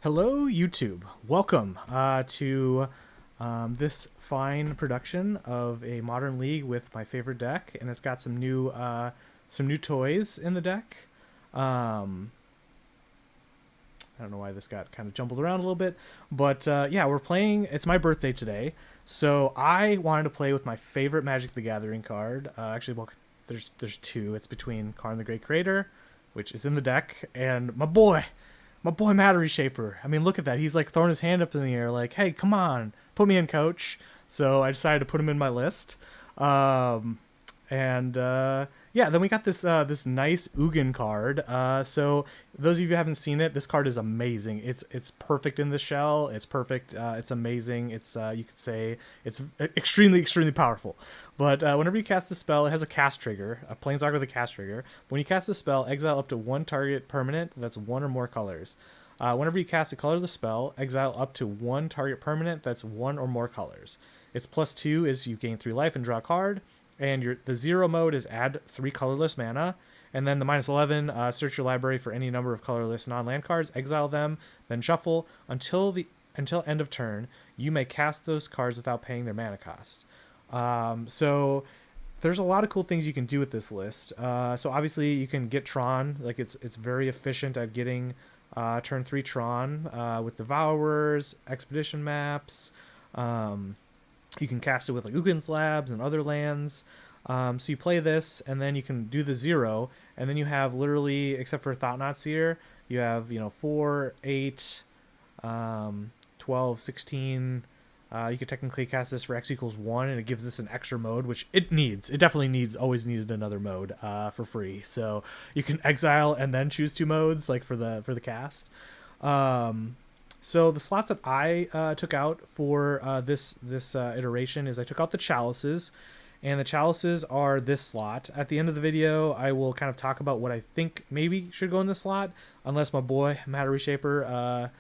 Hello, YouTube. Welcome to this fine production of a modern league with my favorite deck, and it's got some new toys in the deck. I don't know why this got kind of jumbled around a little bit, but yeah, we're playing. It's my birthday today, so I wanted to play with my favorite Magic the Gathering card. Actually, well, there's two. It's between Karn the Great Creator, which is in the deck, and my boy Matter Reshaper. I mean, look at that. He's like throwing his hand up in the air, like, "Hey, come on, put me in, coach." So I decided to put him in my list. Um, and yeah, then we got this nice Ugin card. So those of you who haven't seen it, this card is amazing. It's perfect in the shell. It's perfect. It's amazing. It's you could say it's extremely powerful. But whenever you cast the spell, it has a cast trigger, a planeswalker with a cast trigger. When you cast the spell, exile up to one target permanent that's one or more colors. Whenever you cast a color of the spell, exile up to one target permanent that's one or more colors. Its +2 is you gain 3 life and draw a card. And the 0 mode is add 3 colorless mana. And then the -11, search your library for any number of colorless non-land cards, exile them, then shuffle until end of turn. You may cast those cards without paying their mana cost. So there's a lot of cool things you can do with this list. So obviously you can get Tron, like it's very efficient at getting turn 3 Tron with Devourers, Expedition maps. You can cast it with like Ugin's Labs and other lands. So you play this, and then you can do the 0, and then you have literally, except for Thought-Knot Seer, you have 4, 8, 12, 16. You could technically cast this for X equals 1, and it gives this an extra mode, which it needs. It definitely always needed another mode for free. So you can exile and then choose 2 modes, like for the cast. So the slots that I took out for this iteration is I took out the chalices, and the chalices are this slot. At the end of the video, I will kind of talk about what I think maybe should go in this slot, unless my boy Matter Reshaper,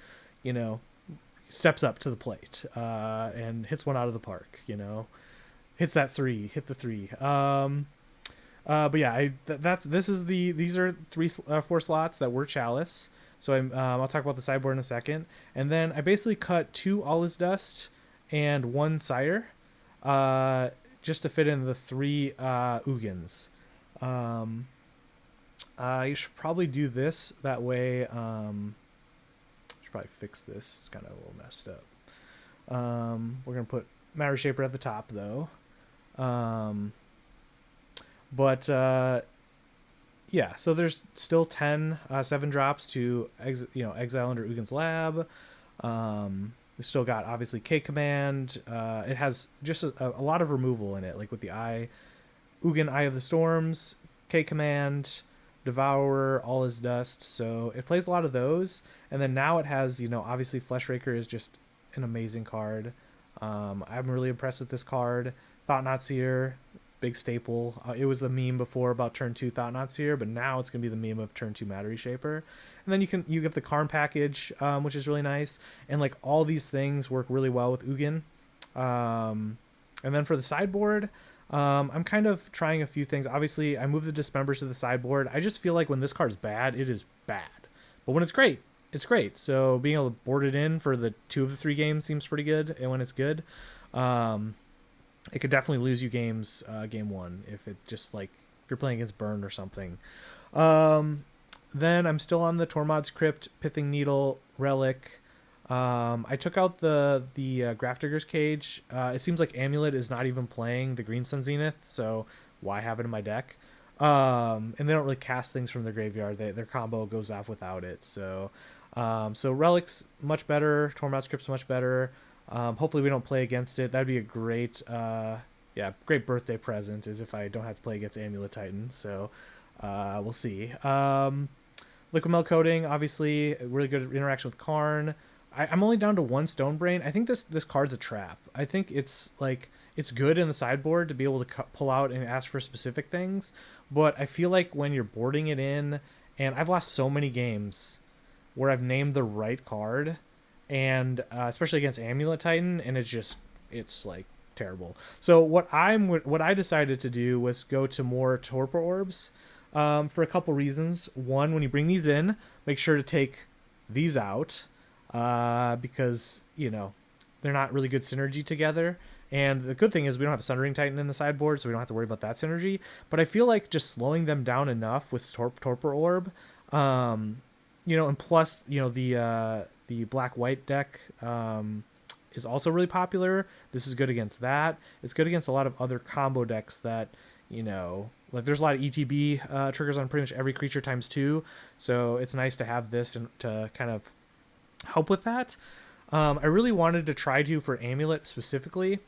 steps up to the plate and hits one out of the park. Hits that 3, hit the 3. But yeah, these are 4 slots that were chalice. So I'll talk about the sideboard in a second. And then I basically cut 2 All Is Dust and 1 Sire just to fit in the 3 Ugins. You should probably do this. That way, should probably fix this. It's kind of a little messed up. We're going to put Matter Shaper at the top, though. Yeah, so there's still 10 7 drops to exile under Ugin's Lab. It's still got obviously K command. It has just a lot of removal in it, like with the Ugin Eye of the Storms, K command, Devourer, All Is Dust. So it plays a lot of those, and then now it has obviously Fleshraker is just an amazing card. I'm really impressed with this card. Thought-Knot Seer, big staple. It was the meme before about turn 2 Thought-Knot Seer, but now it's gonna be the meme of turn 2 Matter Reshaper. And then you get the Karn package, which is really nice, and like all these things work really well with Ugin. And then for the sideboard, I'm kind of trying a few things. Obviously, I moved the Dismembers to the sideboard. I just feel like when this card's bad, it is bad, but when it's great, it's great. So being able to board it in for the 2 of the 3 games seems pretty good, and when it's good. It could definitely lose you games game 1 if it just like if you're playing against Burn or something. Then I'm still on the Tormod's Crypt, Pithing Needle, Relic. I took out the Grafdigger's Cage. It seems like Amulet is not even playing the Green Sun Zenith, so why have it in my deck? And they don't really cast things from their graveyard. Their combo goes off without it. So Relic's much better. Tormod's Crypt's much better. Hopefully we don't play against it. That'd be a great great birthday present, is if I don't have to play against Amulet Titan. So we'll see. Liquid Metal Coating, obviously really good interaction with Karn. I'm only down to 1 Stone Brain. I think this card's a trap. I think it's good in the sideboard to be able to pull out and ask for specific things, but I feel like when you're boarding it in, and I've lost so many games where I've named the right card, and especially against Amulet Titan, and it's like terrible. So what I decided to do was go to more Torpor Orbs for a couple reasons. One, when you bring these in, make sure to take these out. because, you know, they're not really good synergy together. And the good thing is we don't have a Sundering Titan in the sideboard, so we don't have to worry about that synergy. But I feel like just slowing them down enough with Torpor Orb, you know, and plus, you know, the black-white deck is also really popular. This is good against that. It's good against a lot of other combo decks that, you know, like there's a lot of ETB triggers on pretty much every creature ×2. So it's nice to have this to kind of help with that. I really wanted to try to for Amulet specifically,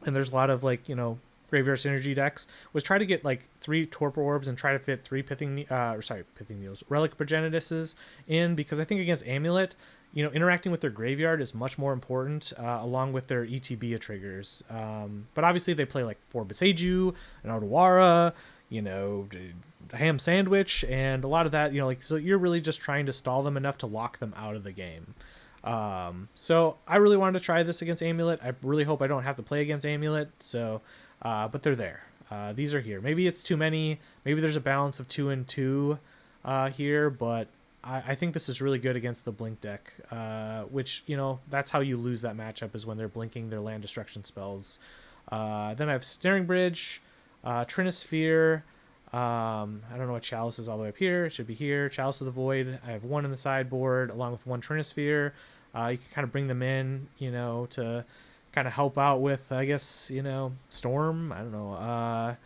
and there's a lot of like, you know, graveyard synergy decks, was try to get like 3 Torpor Orbs and try to fit 3 Pithing Needles, Relic Progenituses in, because I think against Amulet, you know, interacting with their graveyard is much more important, along with their ETB triggers. But obviously they play like 4 Beseju, an Odawara, you know, a ham sandwich, and a lot of that, you know, like, so you're really just trying to stall them enough to lock them out of the game. So I really wanted to try this against Amulet. I really hope I don't have to play against Amulet. So, but they're there. These are here. Maybe it's too many. Maybe there's a balance of 2 and 2 here, but I think this is really good against the Blink deck, which, you know, that's how you lose that matchup, is when they're blinking their land destruction spells. Then I have Snaring Bridge, Trinisphere. I don't know what Chalice is all the way up here. It should be here. Chalice of the Void. I have 1 in the sideboard along with 1 Trinisphere. You can kind of bring them in, you know, to kind of help out with, I guess, you know, Storm. I don't know.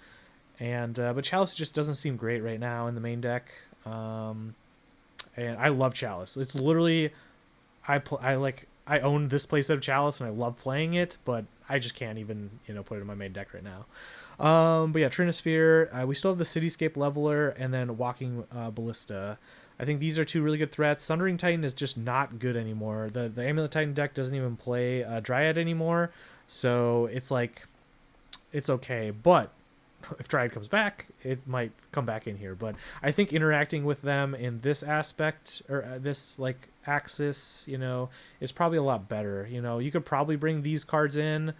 But Chalice just doesn't seem great right now in the main deck. And I love Chalice. It's literally, I own this playset of Chalice and I love playing it, but I just can't even, you know, put it in my main deck right now. But yeah, Trinisphere. We still have the Cityscape Leveler and then Walking Ballista. I think these are 2 really good threats. Sundering Titan is just not good anymore. The Amulet Titan deck doesn't even play Dryad anymore, so it's like, it's okay. But if Dryad comes back, it might come back in here. But I think interacting with them in this aspect, or this like axis, you know, is probably a lot better. You know, you could probably bring these cards in.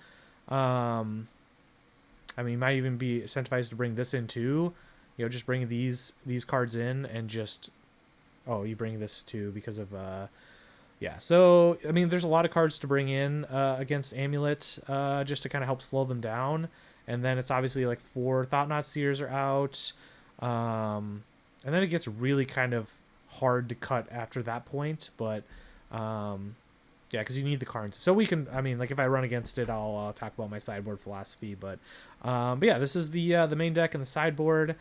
I mean, you might even be incentivized to bring this in too. You know, just bring these cards in and just, oh, you bring this too because of, yeah. So, I mean, there's a lot of cards to bring in against Amulet just to kind of help slow them down. And then it's obviously like 4 Thought-Knot Seers are out. And then it gets really kind of hard to cut after that point. But, yeah, because you need the cards. So we can, I mean, like if I run against it, I'll talk about my sideboard philosophy. But yeah, this is the main deck and the sideboard.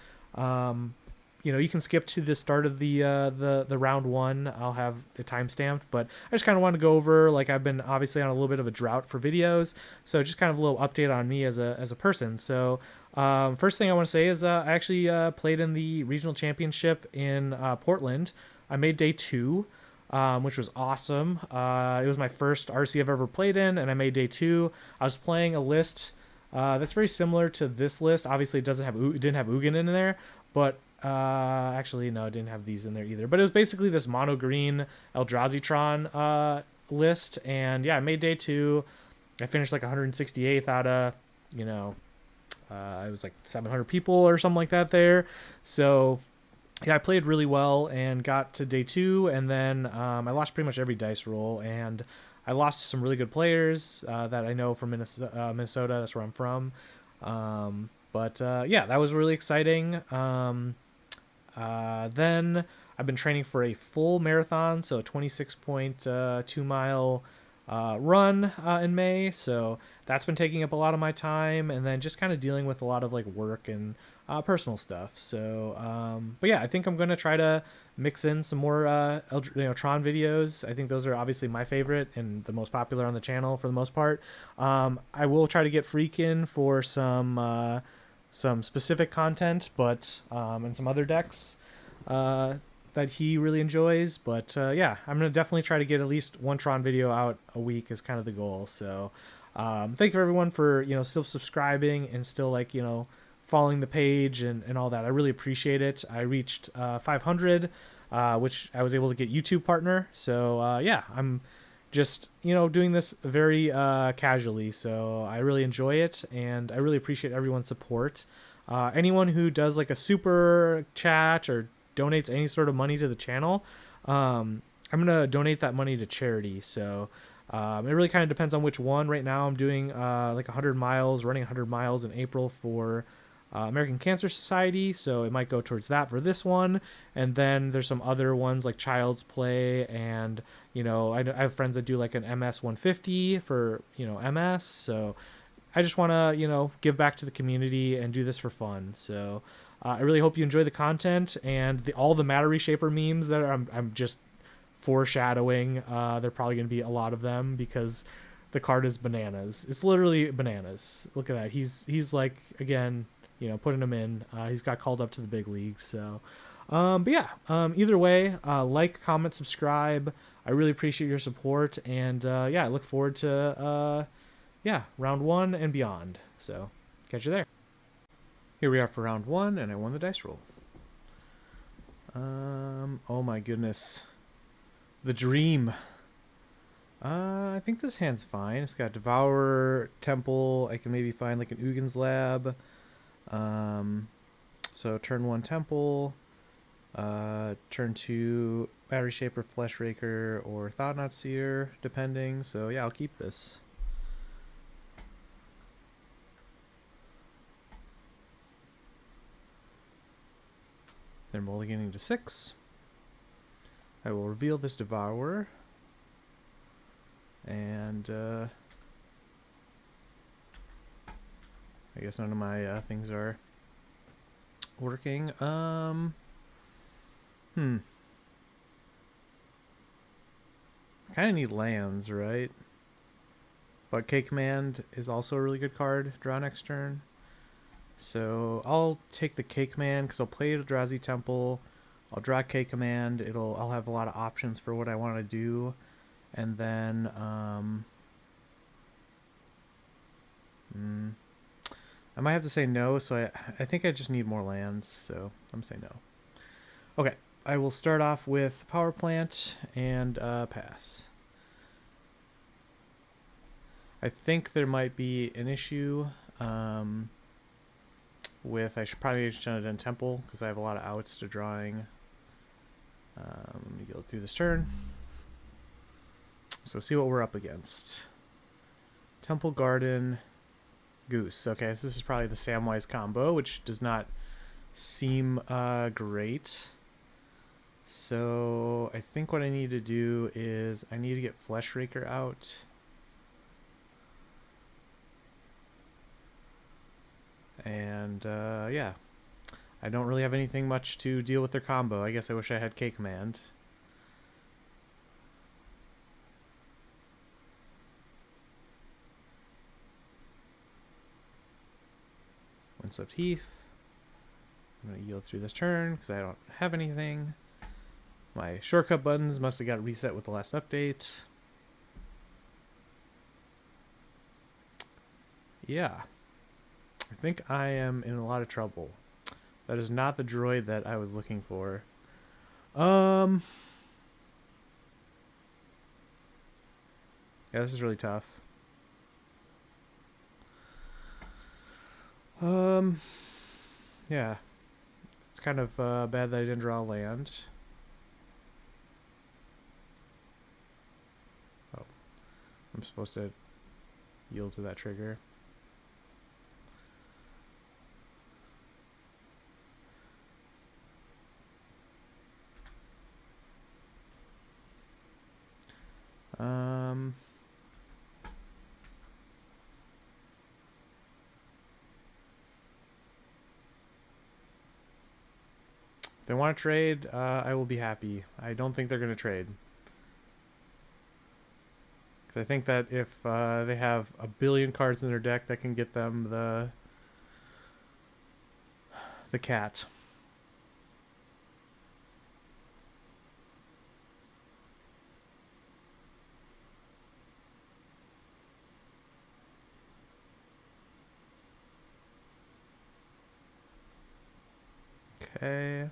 You know, you can skip to the start of the round 1. I'll have it timestamped, but I just kind of want to go over, like, I've been obviously on a little bit of a drought for videos, so just kind of a little update on me as a person. So first thing I want to say is I actually played in the regional championship in Portland. I made day 2, which was awesome. It was my first RC I've ever played in, and I made day 2. I was playing a list that's very similar to this list. Obviously, it didn't have Ugin in there, but actually no, it didn't have these in there either. But it was basically this mono green Eldrazi Tron list, and yeah, I made day 2. I finished like 168th out of, you know, it was like 700 people or something like that there. So yeah, I played really well and got to day 2, and then I lost pretty much every dice roll, and I lost to some really good players that I know from Minnesota. That's where I'm from. But yeah, that was really exciting. Then I've been training for a full marathon, so a 26.2 mile run in May. So that's been taking up a lot of my time, and then just kind of dealing with a lot of like work and personal stuff. So, but yeah, I think I'm gonna try to mix in some more Tron videos. I think those are obviously my favorite and the most popular on the channel for the most part. I will try to get Freak in for some specific content, but and some other decks that he really enjoys. But yeah, I'm gonna definitely try to get at least 1 Tron video out a week is kind of the goal. So thank you everyone for, you know, still subscribing and still, like, you know, following the page and all that. I really appreciate it. I reached 500, which I was able to get YouTube partner. So yeah, I'm just, you know, doing this very casually. So I really enjoy it, and I really appreciate everyone's support. Anyone who does like a super chat or donates any sort of money to the channel, I'm gonna donate that money to charity. So it really kind of depends on which one. Right now, I'm doing like 100 miles, running 100 miles in April for American Cancer Society. So it might go towards that for this one. And then there's some other ones like Child's Play, and I have friends that do like an MS 150 for MS. So I just want to give back to the community and do this for fun. So I really hope you enjoy the content and all the Matter Reshaper memes that I'm just foreshadowing. There are probably going to be a lot of them because the card is bananas. It's literally bananas. Look at that. He's like, again, putting him in. He's got called up to the big leagues. So, but yeah. Either way, like, comment, subscribe. I really appreciate your support, and yeah, I look forward to round 1 and beyond. So, catch you there. Here we are for round 1, and I won the dice roll. Oh my goodness. The dream. I think this hand's fine. It's got Devourer, Temple. I can maybe find like an Ugin's Lab. So turn 1 Temple. Turn 2 Matter Reshaper, Flesh Raker, or Thought-Knot Seer, depending. So yeah, I'll keep this. They're mulliganing to 6. I will reveal this Devourer. And I guess none of my things are working. I kind of need lands, right? But K-Command is also a really good card. Draw next turn. So I'll take the K-Command because I'll play Eldrazi Temple. I'll draw K-Command. I'll have a lot of options for what I want to do. And then I might have to say no, so I think I just need more lands, so I'm saying no. Okay, I will start off with Power Plant and pass. I think there might be an issue with, I should probably have done Temple because I have a lot of outs to drawing. Let me go through this turn. So see what we're up against. Temple Garden, Goose. Okay, this is probably the Samwise combo, which does not seem great. So I think what I need to do is I need to get Flesh Raker out. And yeah, I don't really have anything much to deal with their combo. I guess I wish I had K-Command. Windswept Heath. I'm going to yield through this turn because I don't have anything. My shortcut buttons must have got reset with the last update. Yeah. I think I am in a lot of trouble. That is not the droid that I was looking for. Yeah, this is really tough. Yeah. It's kind of bad that I didn't draw land. Oh. I'm supposed to yield to that trigger. If they want to trade, I will be happy. I don't think they're going to trade. Because I think that if they have a billion cards in their deck that can get them the cat. Okay.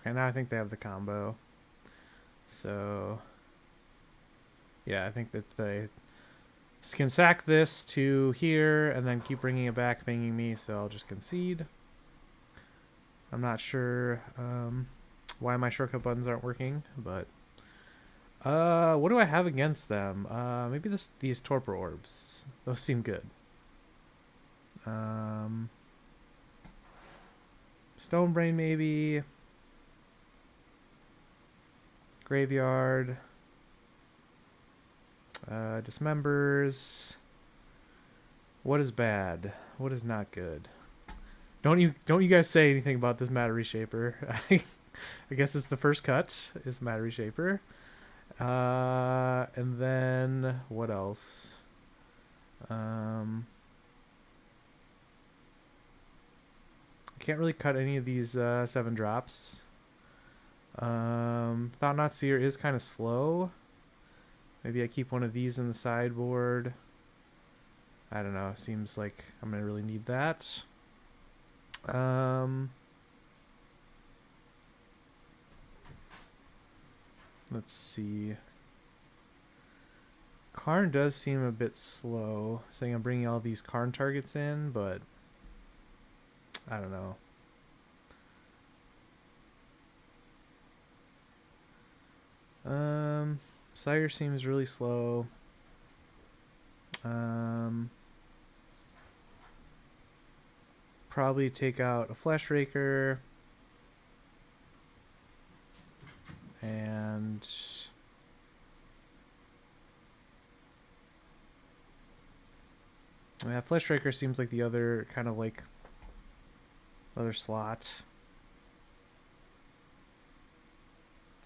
Okay, now I think they have the combo. So, yeah, I think that they can sack this to here and then keep bringing it back, pinging me, so I'll just concede. I'm not sure why my shortcut buttons aren't working, but what do I have against them? Maybe these torpor orbs. Those seem good. Stone Brain maybe. Graveyard. Dismembers. What is bad? What is not good? Don't you guys say anything about this Matter Reshaper? I guess it's the first cut is Matter Reshaper. And then what else? I can't really cut any of these 7 drops. Thought Not Seer is kind of slow. Maybe I keep one of these in the sideboard. I don't know. Seems like I'm gonna really need that. Let's see. Karn does seem a bit slow. Saying I'm bringing all these Karn targets in, but I don't know. Sire seems really slow. Probably take out a Flesh Raker. And yeah, Flesh Raker seems like the other kind of like other slot.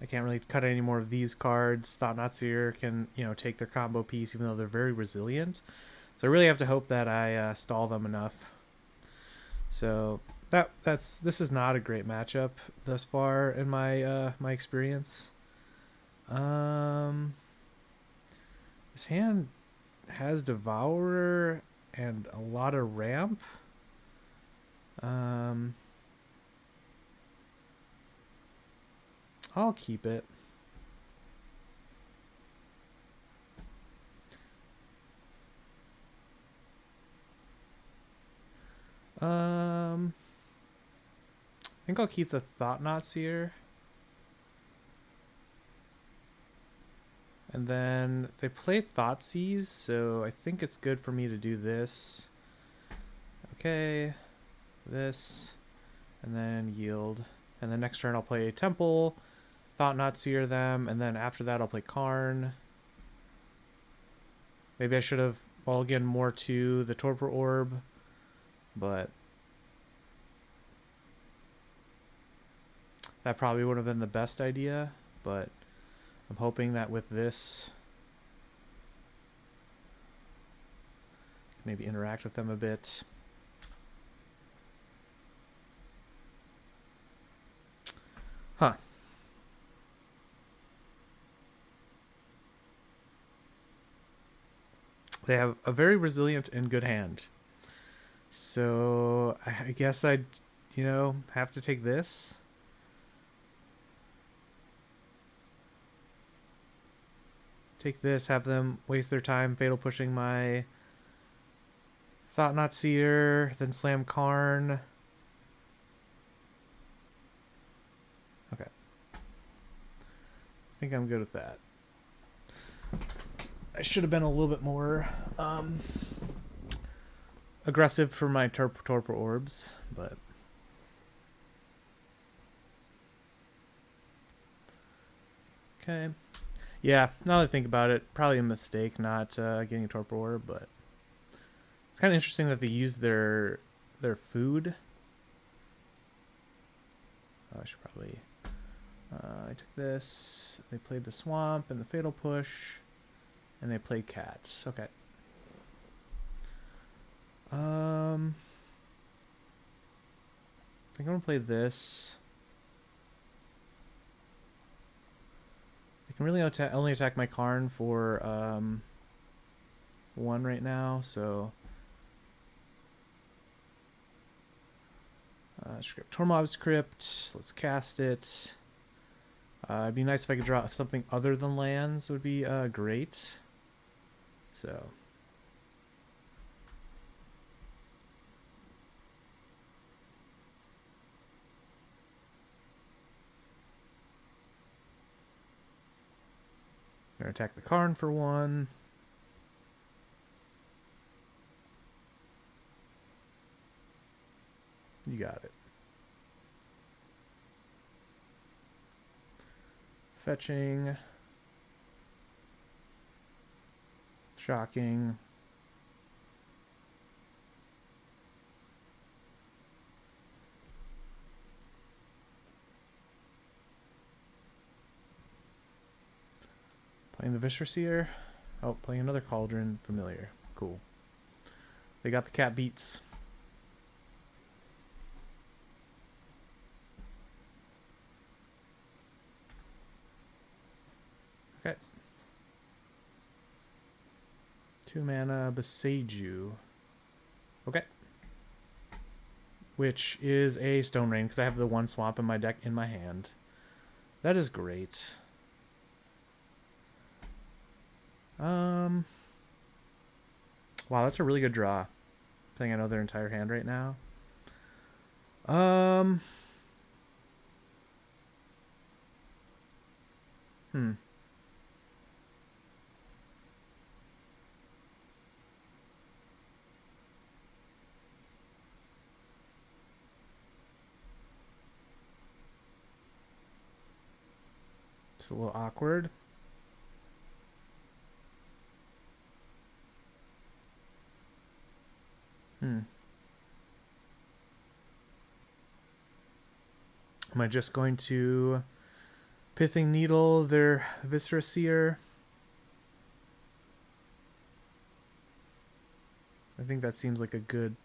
I can't really cut any more of these cards. Thought Not Seer can, take their combo piece, even though they're very resilient. So I really have to hope that I stall them enough. So this is not a great matchup thus far in my my experience. This hand has Devourer and a lot of ramp. I'll keep it. I think I'll keep the Thought Not Seer. And then they play Thoughtseize, so I think it's good for me to do this. Okay, this, and then yield. And then next turn I'll play Temple, Thought Not Seer them, and then after that I'll play Karn. Maybe I should have mulliganed more to the Torpor Orb, but that probably would have been the best idea, but I'm hoping that with this, maybe interact with them a bit. Huh. They have a very resilient and good hand. So I guess I'd, have to take this. Take this, have them waste their time fatal pushing my Thought Not Seer, then slam Karn. Okay. I think I'm good with that. I should have been a little bit more aggressive for my Torpor Orbs, but okay. Yeah, now that I think about it, probably a mistake not getting a Torpor Orb, but it's kind of interesting that they use their food. Oh, I should probably... I took this, they played the Swamp and the Fatal Push, and they played Cats. Okay. I think I'm going to play this. I can really only attack my Karn for 1 right now, so... Tormod's Crypt, let's cast it. It'd be nice if I could draw something other than lands, would be great. So... Gonna attack the Karn for 1. You got it. Fetching. Shocking. Playing the Viscera Seer. Oh, playing another Cauldron Familiar. Cool. They got the cat beats. Okay. 2 mana Beseiju. Okay. Which is a Stone Rain, because I have the 1 swamp in my deck in my hand. That is great. Wow, that's a really good draw. Playing I know their entire hand right now. Just a little awkward. Am I just going to Pithing Needle their Viscera Seer? I think that seems like a good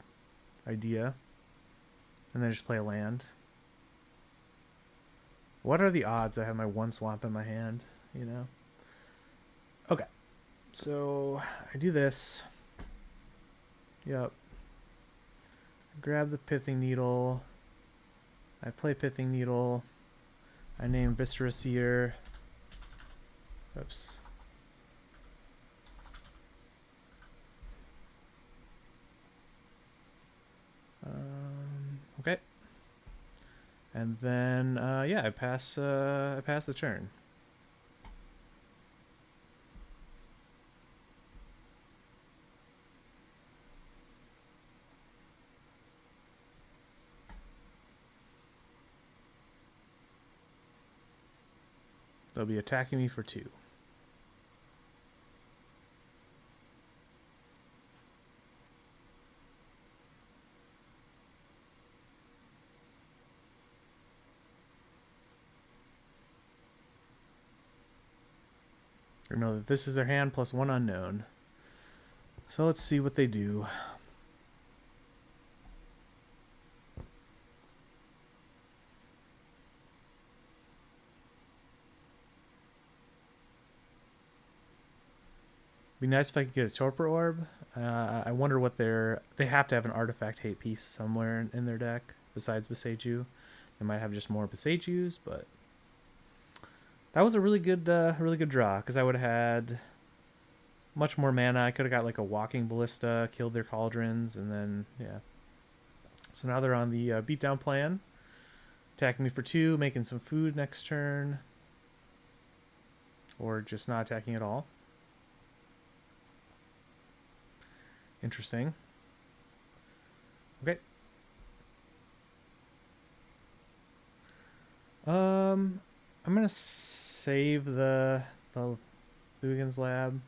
idea. And then just play a land. What are the odds I have my 1 swamp in my hand, you know? Okay. So I do this. Yep. Grab the Pithing Needle. I play Pithing Needle. I name Viscera Seer. Oops. Okay. And then yeah, I pass the turn. They'll be attacking me for 2. Remember that this is their hand plus 1 unknown. So let's see what they do. Be nice if I could get a Torpor Orb. I wonder what they have to have an artifact hate piece somewhere in their deck besides Beseiju. They might have just more Beseijus, but that was a really good draw because I would have had much more mana. I could have got like a Walking Ballista, killed their Cauldrons, and then yeah. So now they're on the beatdown plan, attacking me for 2, making some food next turn, or just not attacking at all. Interesting. Okay. I'm gonna save the Ugin's Lab.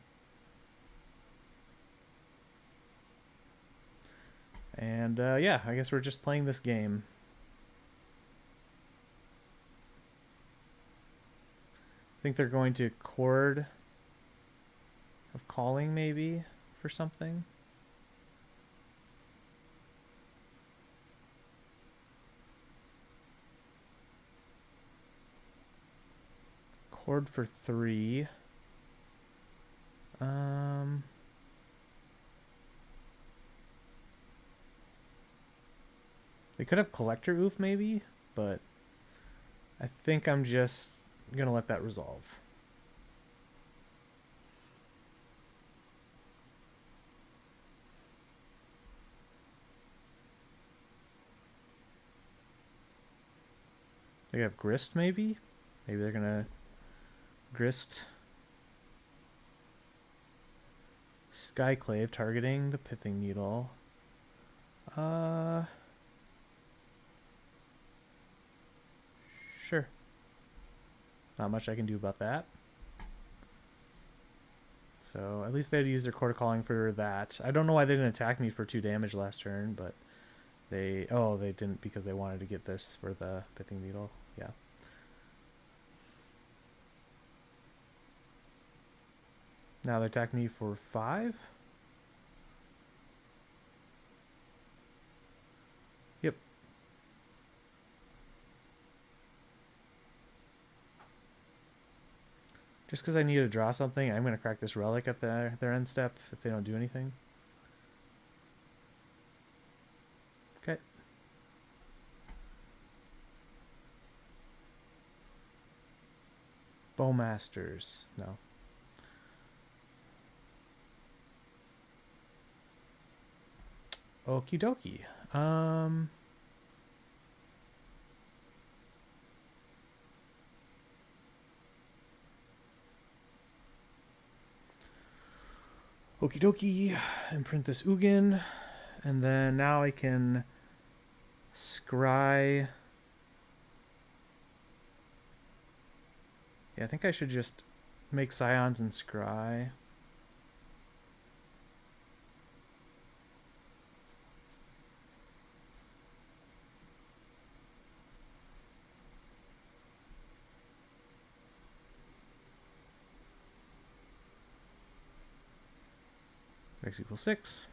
And yeah, I guess we're just playing this game. I think they're going to Chord of Calling maybe for something. Chord for 3. They could have Collector Oof maybe, but I think I'm just gonna let that resolve. They have Grist maybe? Maybe they're gonna Grist Skyclave targeting the Pithing Needle. Sure. Not much I can do about that. So at least they had to use their Quarter Calling for that. I don't know why they didn't attack me for 2 damage last turn, but they didn't because they wanted to get this for the Pithing Needle. Yeah. Now they attack me for 5. Yep. Just because I need to draw something, I'm going to crack this relic at their end step if they don't do anything. Okay. Bowmasters. No. Okie dokie. Okie dokie. Imprint this Ugin. And then now I can scry. Yeah, I think I should just make Scions and scry. X equals 6.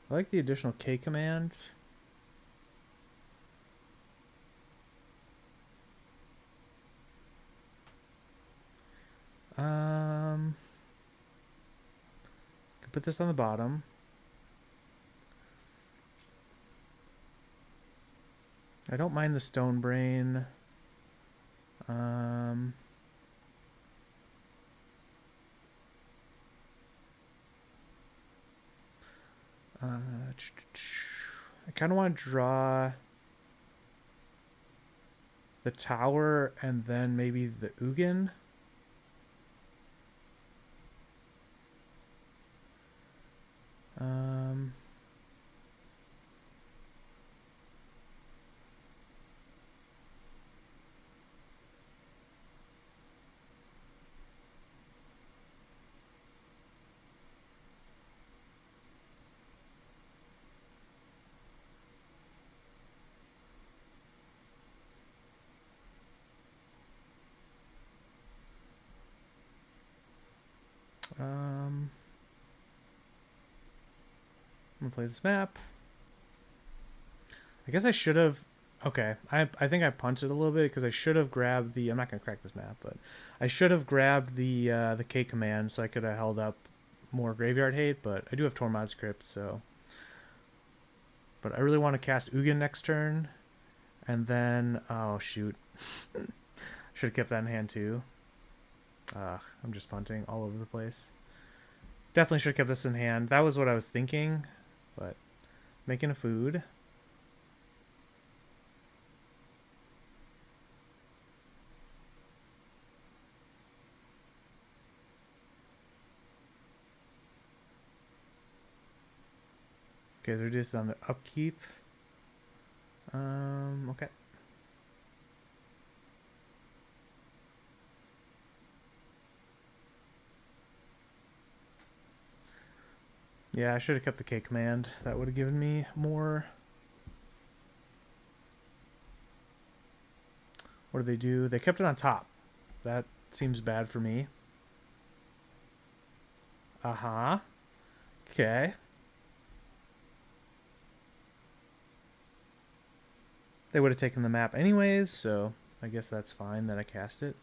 I like the additional K command. Could put this on the bottom. I don't mind the Stone Brain. I kind of want to draw the tower and then maybe the Ugin. I'm gonna play this map. I guess I should have. Okay, I think I punted a little bit because I should have grabbed the. I'm not gonna crack this map, but I should have grabbed the K command so I could have held up more graveyard hate. But I do have Tormod's Crypt, so. But I really want to cast Ugin next turn, and then shoot, should have kept that in hand too. I'm just punting all over the place. Definitely should have kept this in hand. That was what I was thinking, but making a food. Okay, they're just on the upkeep. Okay. Yeah, I should have kept the K command. That would have given me more. What do they do? They kept it on top. That seems bad for me. Uh-huh. Okay. They would have taken the map anyways, so I guess that's fine that I cast it.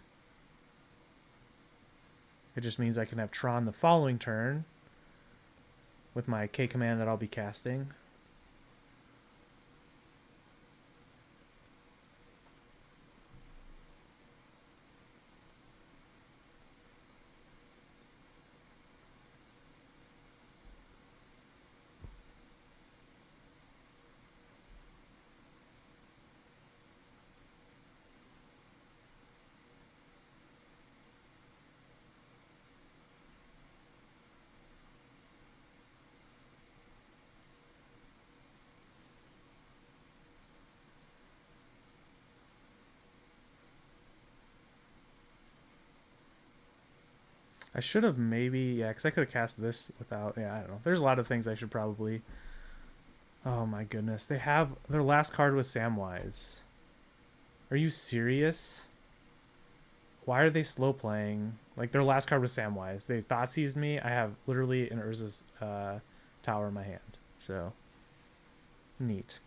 It just means I can have Tron the following turn with my K command that I'll be casting. I should have maybe, yeah, because I could have cast this without, yeah, I don't know. There's a lot of things I should probably. Oh my goodness. They have, their last card was Samwise. Are you serious? Why are they slow playing? Like, their last card was Samwise. They thought seized me. I have literally an Urza's tower in my hand. So, neat.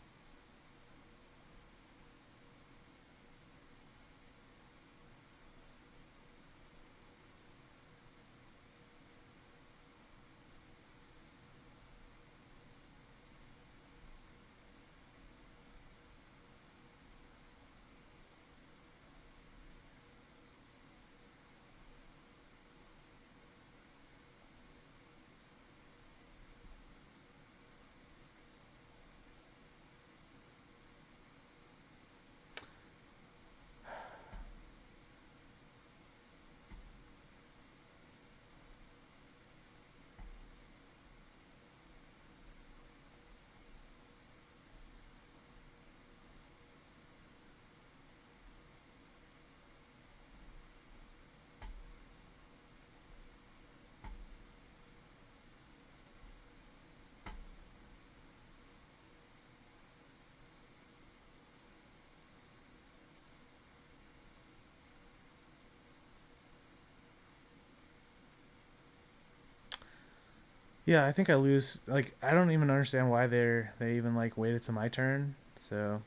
Yeah, I think I lose. Like, I don't even understand why they even like waited to my turn. So,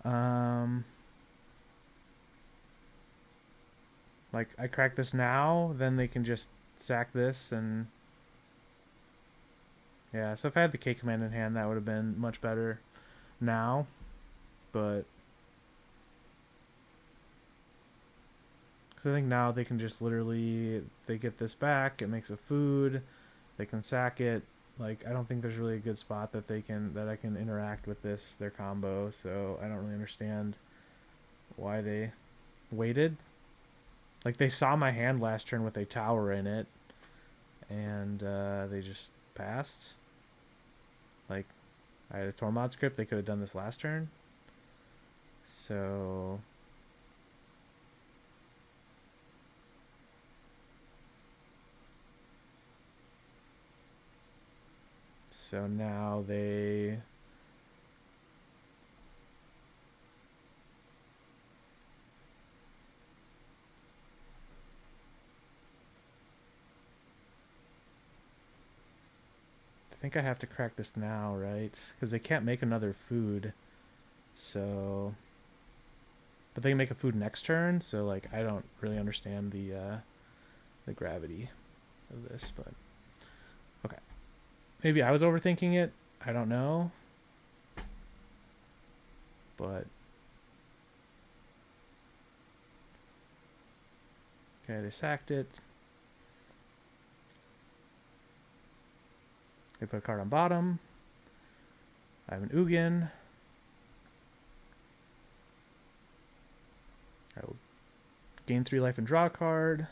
um, like I crack this now, then they can just sack this and yeah. So if I had the K command in hand, that would have been much better now. But because I think now they can just literally they get this back. It makes a food. They can sack it. Like I don't think there's really a good spot that I can interact with their combo. So I don't really understand why they waited. Like they saw my hand last turn with a tower in it, and they just passed. Like I had a Tormod script. They could have done this last turn. So now they. I think I have to crack this now, right? Because they can't make another food. So. But they can make a food next turn, so like I don't really understand the gravity of this, but okay. Maybe I was overthinking it. I don't know. But okay, they sacked it. They put a card on bottom. I have an Ugin. I will gain 3 life and draw a card.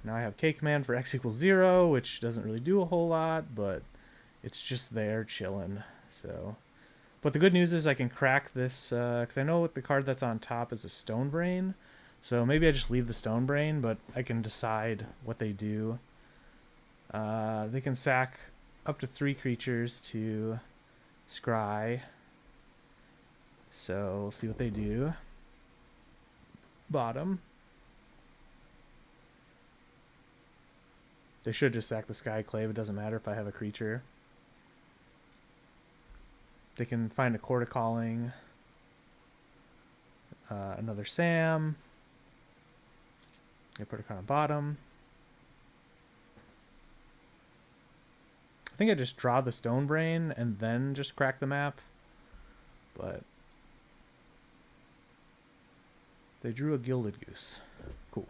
Now I have K command for X equals 0, which doesn't really do a whole lot, but it's just there chilling. So, but the good news is I can crack this because I know what the card that's on top is a Stone Brain. So maybe I just leave the Stone Brain, but I can decide what they do. They can sack up to 3 creatures to scry. So we'll see what they do. Bottom. They should just sack the Skyclave. It doesn't matter if I have a creature. They can find a Court of Calling. Another Sam. They put a card on bottom. I think I just draw the Stone Brain and then just crack the map. But they drew a Gilded Goose. Cool.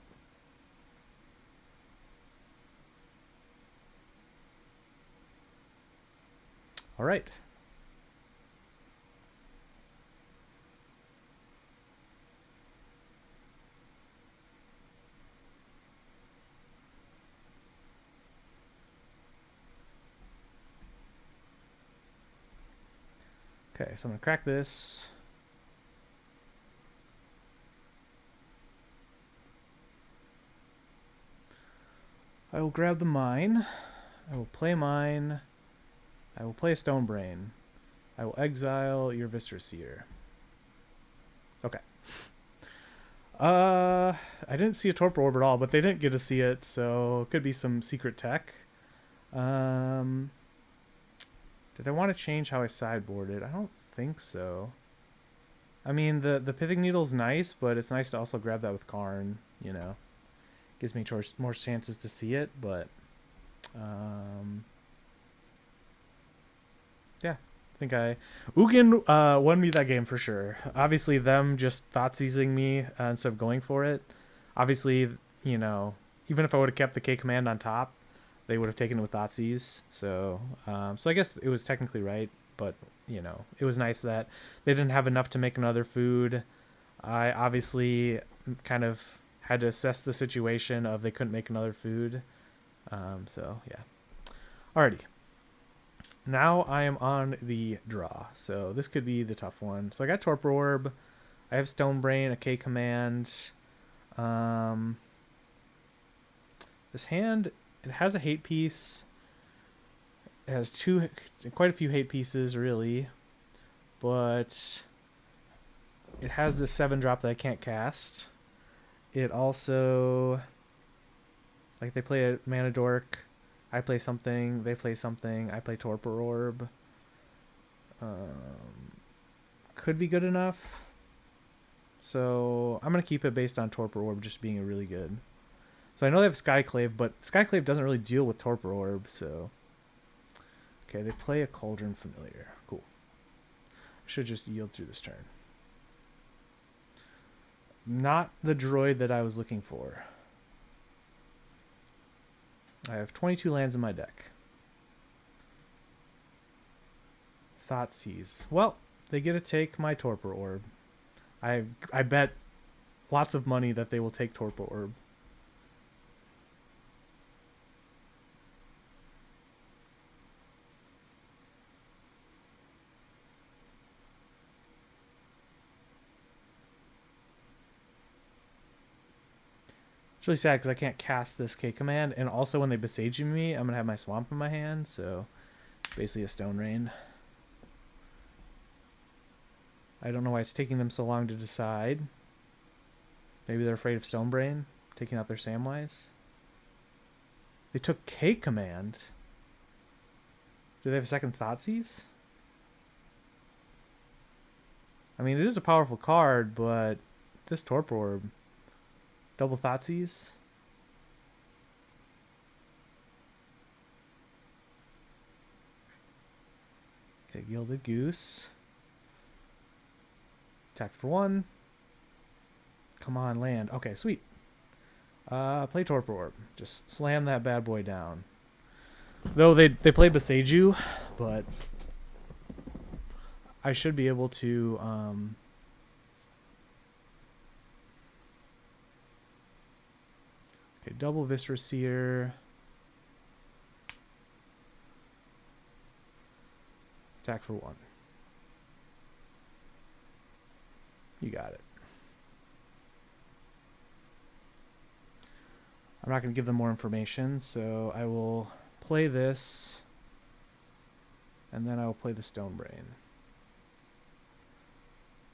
All right. Okay, so I'm going to crack this. I will grab the mine. I will play mine. I will play a Stone Brain. I will exile your Viscera Seer. Okay. I didn't see a Torpor Orb at all, but they didn't get to see it, so it could be some secret tech. Did I want to change how I sideboarded? I don't think so. I mean, the Pithing Needle's nice, but it's nice to also grab that with Karn, you know. Gives me more chances to see it, but... yeah. I think Ugin won me that game for sure. Obviously, them just Thoughtsseizing me instead of going for it. Obviously, you know, even if I would have kept the K command on top, they would have taken it with Thoughtseize. So I guess it was technically right, but, you know, it was nice that they didn't have enough to make another food. I obviously kind of had to assess the situation of they couldn't make another food. So, yeah. Alrighty. Now I am on the draw. So this could be the tough one. So I got Torpor Orb. I have Stone Brain, a K command. This hand, it has a hate piece. It has quite a few hate pieces, really. But it has this 7-drop that I can't cast. It also, like, they play a Mana Dork. I play something, they play something, I play Torpor Orb. Could be good enough. So I'm going to keep it based on Torpor Orb just being really good. So I know they have Skyclave, but Skyclave doesn't really deal with Torpor Orb, so... Okay, they play a Cauldron Familiar. Cool. I should just yield through this turn. Not the droid that I was looking for. I have 22 lands in my deck. Thoughtseize. Well, they get to take my Torpor Orb. I bet lots of money that they will take Torpor Orb. It's really sad because I can't cast this K command, and also when they besiege me, I'm going to have my Swamp in my hand, so basically a Stone Rain. I don't know why it's taking them so long to decide. Maybe they're afraid of Stone Brain taking out their Samwise. They took K command. Do they have a second Thoughtseize? I mean, it is a powerful card, but this Torpor Orb... Double Thoughtseize. Okay, Gilded Goose. Attack for 1. Come on, land. Okay, sweet. Play Torpor Orb. Just slam that bad boy down. Though they play Beseiju, but I should be able to... Okay, double Viscera Seer. Attack for 1. You got it. I'm not going to give them more information, so I will play this, and then I will play the Stone Brain.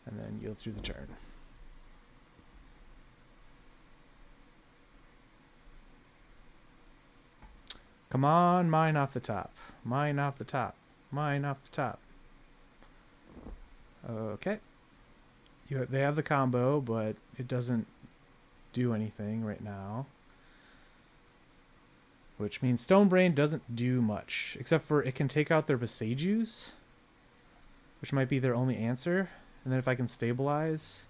And then yield through the turn. Come on, mine off the top. Mine off the top. Mine off the top. Okay. They have the combo, but it doesn't do anything right now. Which means Stone Brain doesn't do much. Except for it can take out their Beseijus, which might be their only answer. And then if I can stabilize...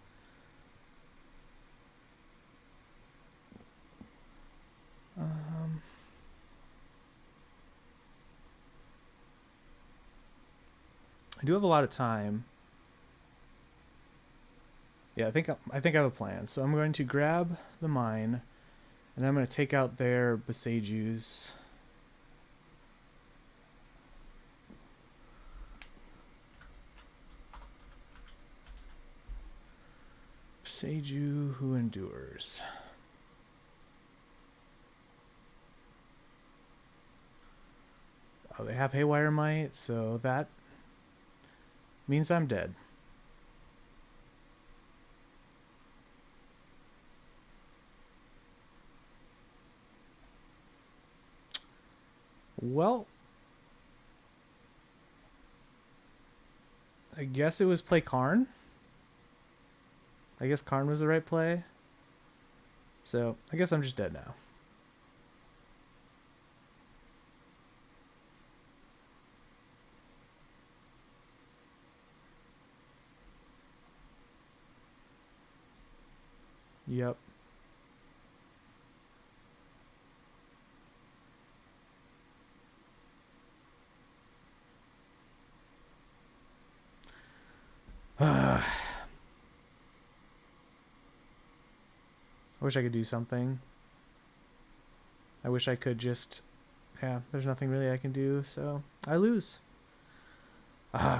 I do have a lot of time. Yeah, I think I have a plan. So I'm going to grab the mine, and I'm going to take out their Beseijus. Beseiju who endures. Oh, they have Haywire Might, so that means I'm dead. Well, I guess it was play Karn. I guess Karn was the right play. So, I guess I'm just dead now. Yep. I wish I could do something. I wish I could just... Yeah, there's nothing really I can do, so I lose.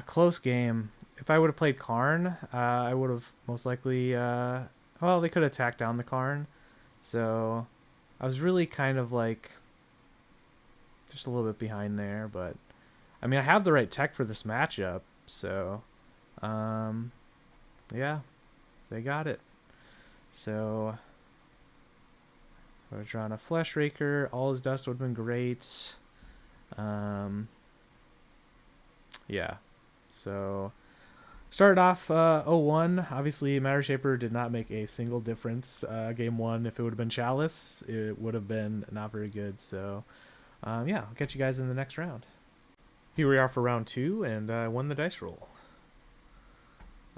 Close game. If I would have played Karn, I would have most likely... well, they could have attacked down the Karn. So I was really kind of like... just a little bit behind there, but... I mean, I have the right tech for this matchup, so... yeah, they got it. So... we're drawing a Flesh Raker. All his dust would have been great. Yeah. So started off 0-1. Obviously, Matter Reshaper did not make a single difference. Game 1, if it would have been Chalice, it would have been not very good. So yeah, I'll catch you guys in the next round. Here we are for round 2, and I won the dice roll.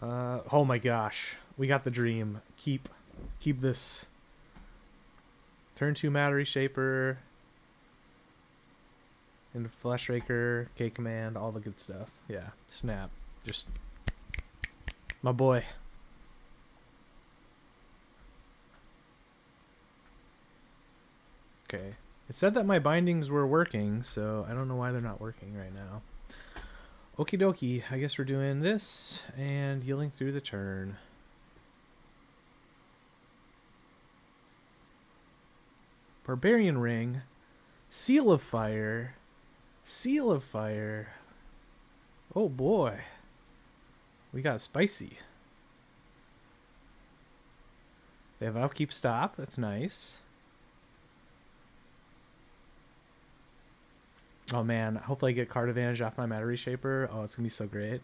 Oh my gosh. We got the dream. Keep this. Turn 2 Matter Reshaper. Into Flesh Raker, K Command, all the good stuff. Yeah, snap. Just my boy. Okay. It said that my bindings were working, so I don't know why they're not working right now. Okie dokie. I guess we're doing this and healing through the turn. Barbarian Ring. Seal of Fire. Seal of Fire. Oh boy. We got spicy. They have an upkeep stop. That's nice. Oh man. Hopefully I get card advantage off my Matter Reshaper. Oh, it's going to be so great.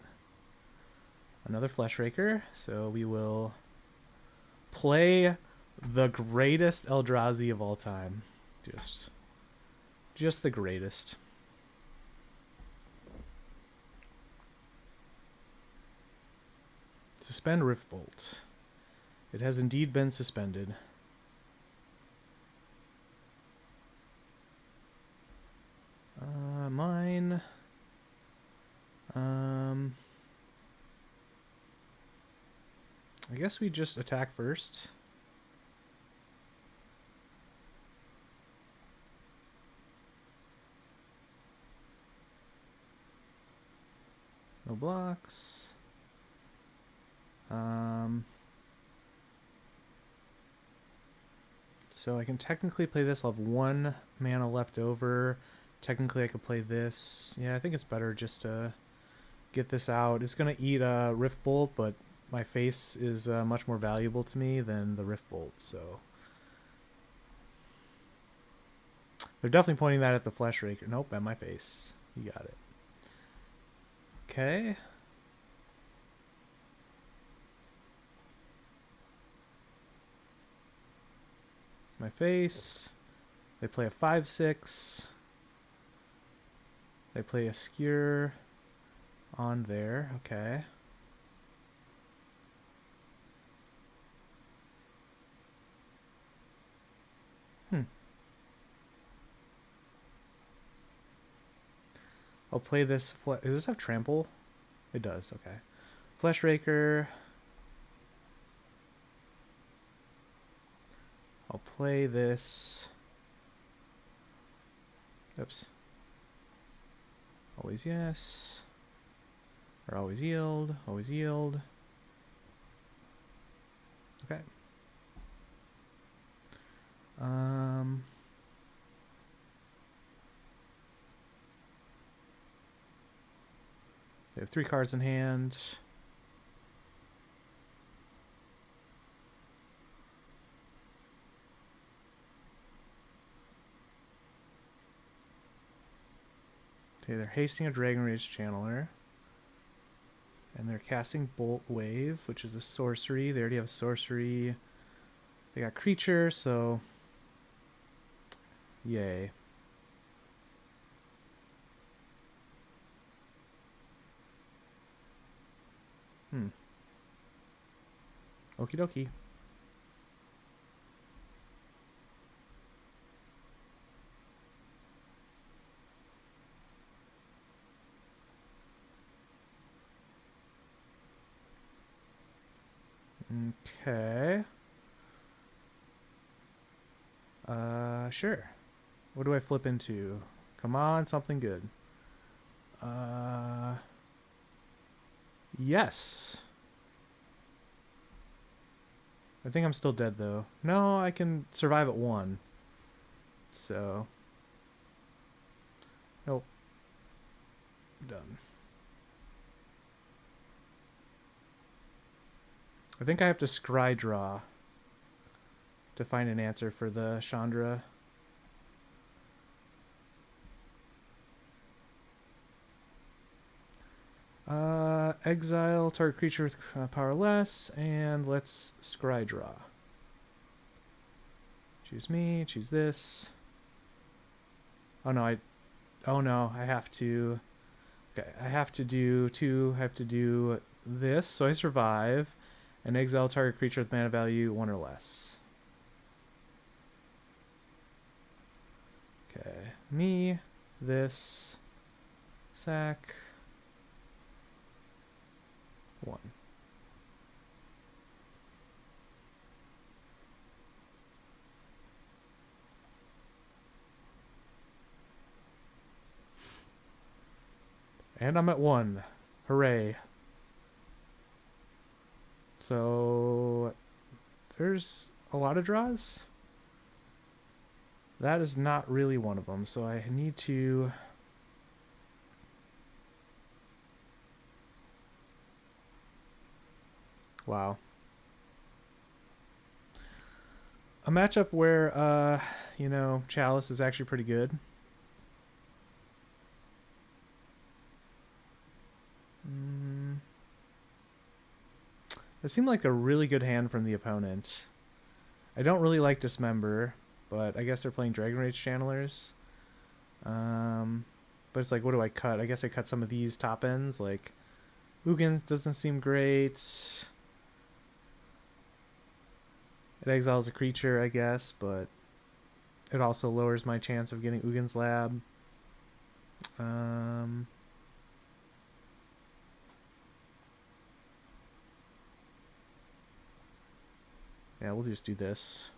Another Flesh Raker. So we will play the greatest Eldrazi of all time. Just the greatest. Suspend Riftbolt. It has indeed been suspended. Mine. I guess we just attack first. No blocks. So I can technically play this. I'll have 1 mana left over. Technically I could play this. Yeah, I think it's better just to get this out. It's going to eat a Rift Bolt, but my face is much more valuable to me than the Rift Bolt, so... They're definitely pointing that at the Flesh Raker. Nope, at my face. You got it. Okay. My face. They play a 5/6. They play a Skewer on there. Okay. I'll play this. Does this have trample? It does. Okay. Flesh Raker. I'll play this. Oops. Always yes. Or always yield. Always yield. Okay. They have 3 cards in hand. Okay, they're hasting a Dragon Rage Channeler. And they're casting Bolt Wave, which is a sorcery. They already have a sorcery. They got creature, so yay. Okie dokie. Okay. Sure. What do I flip into? Come on, something good. Yes. I think I'm still dead, though. No, I can survive at 1. So. Nope. Done. I think I have to scry draw to find an answer for the Chandra. Exile target creature with power less, and let's scry draw. Choose me, choose this. Oh no, I have to. Okay, I have to do this, so I survive, and exile target creature with mana value 1 or less. Okay, me, this, sack. 1. And I'm at 1. Hooray. So there's a lot of draws. That is not really one of them, so I need to... Wow. A matchup where, you know, Chalice is actually pretty good. It seemed like a really good hand from the opponent. I don't really like Dismember, but I guess they're playing Dragon Rage Channelers. But it's like, what do I cut? I guess I cut some of these top ends, like Ugin doesn't seem great. It exiles a creature, I guess, but it also lowers my chance of getting Ugin's Lab. Yeah, we'll just do this.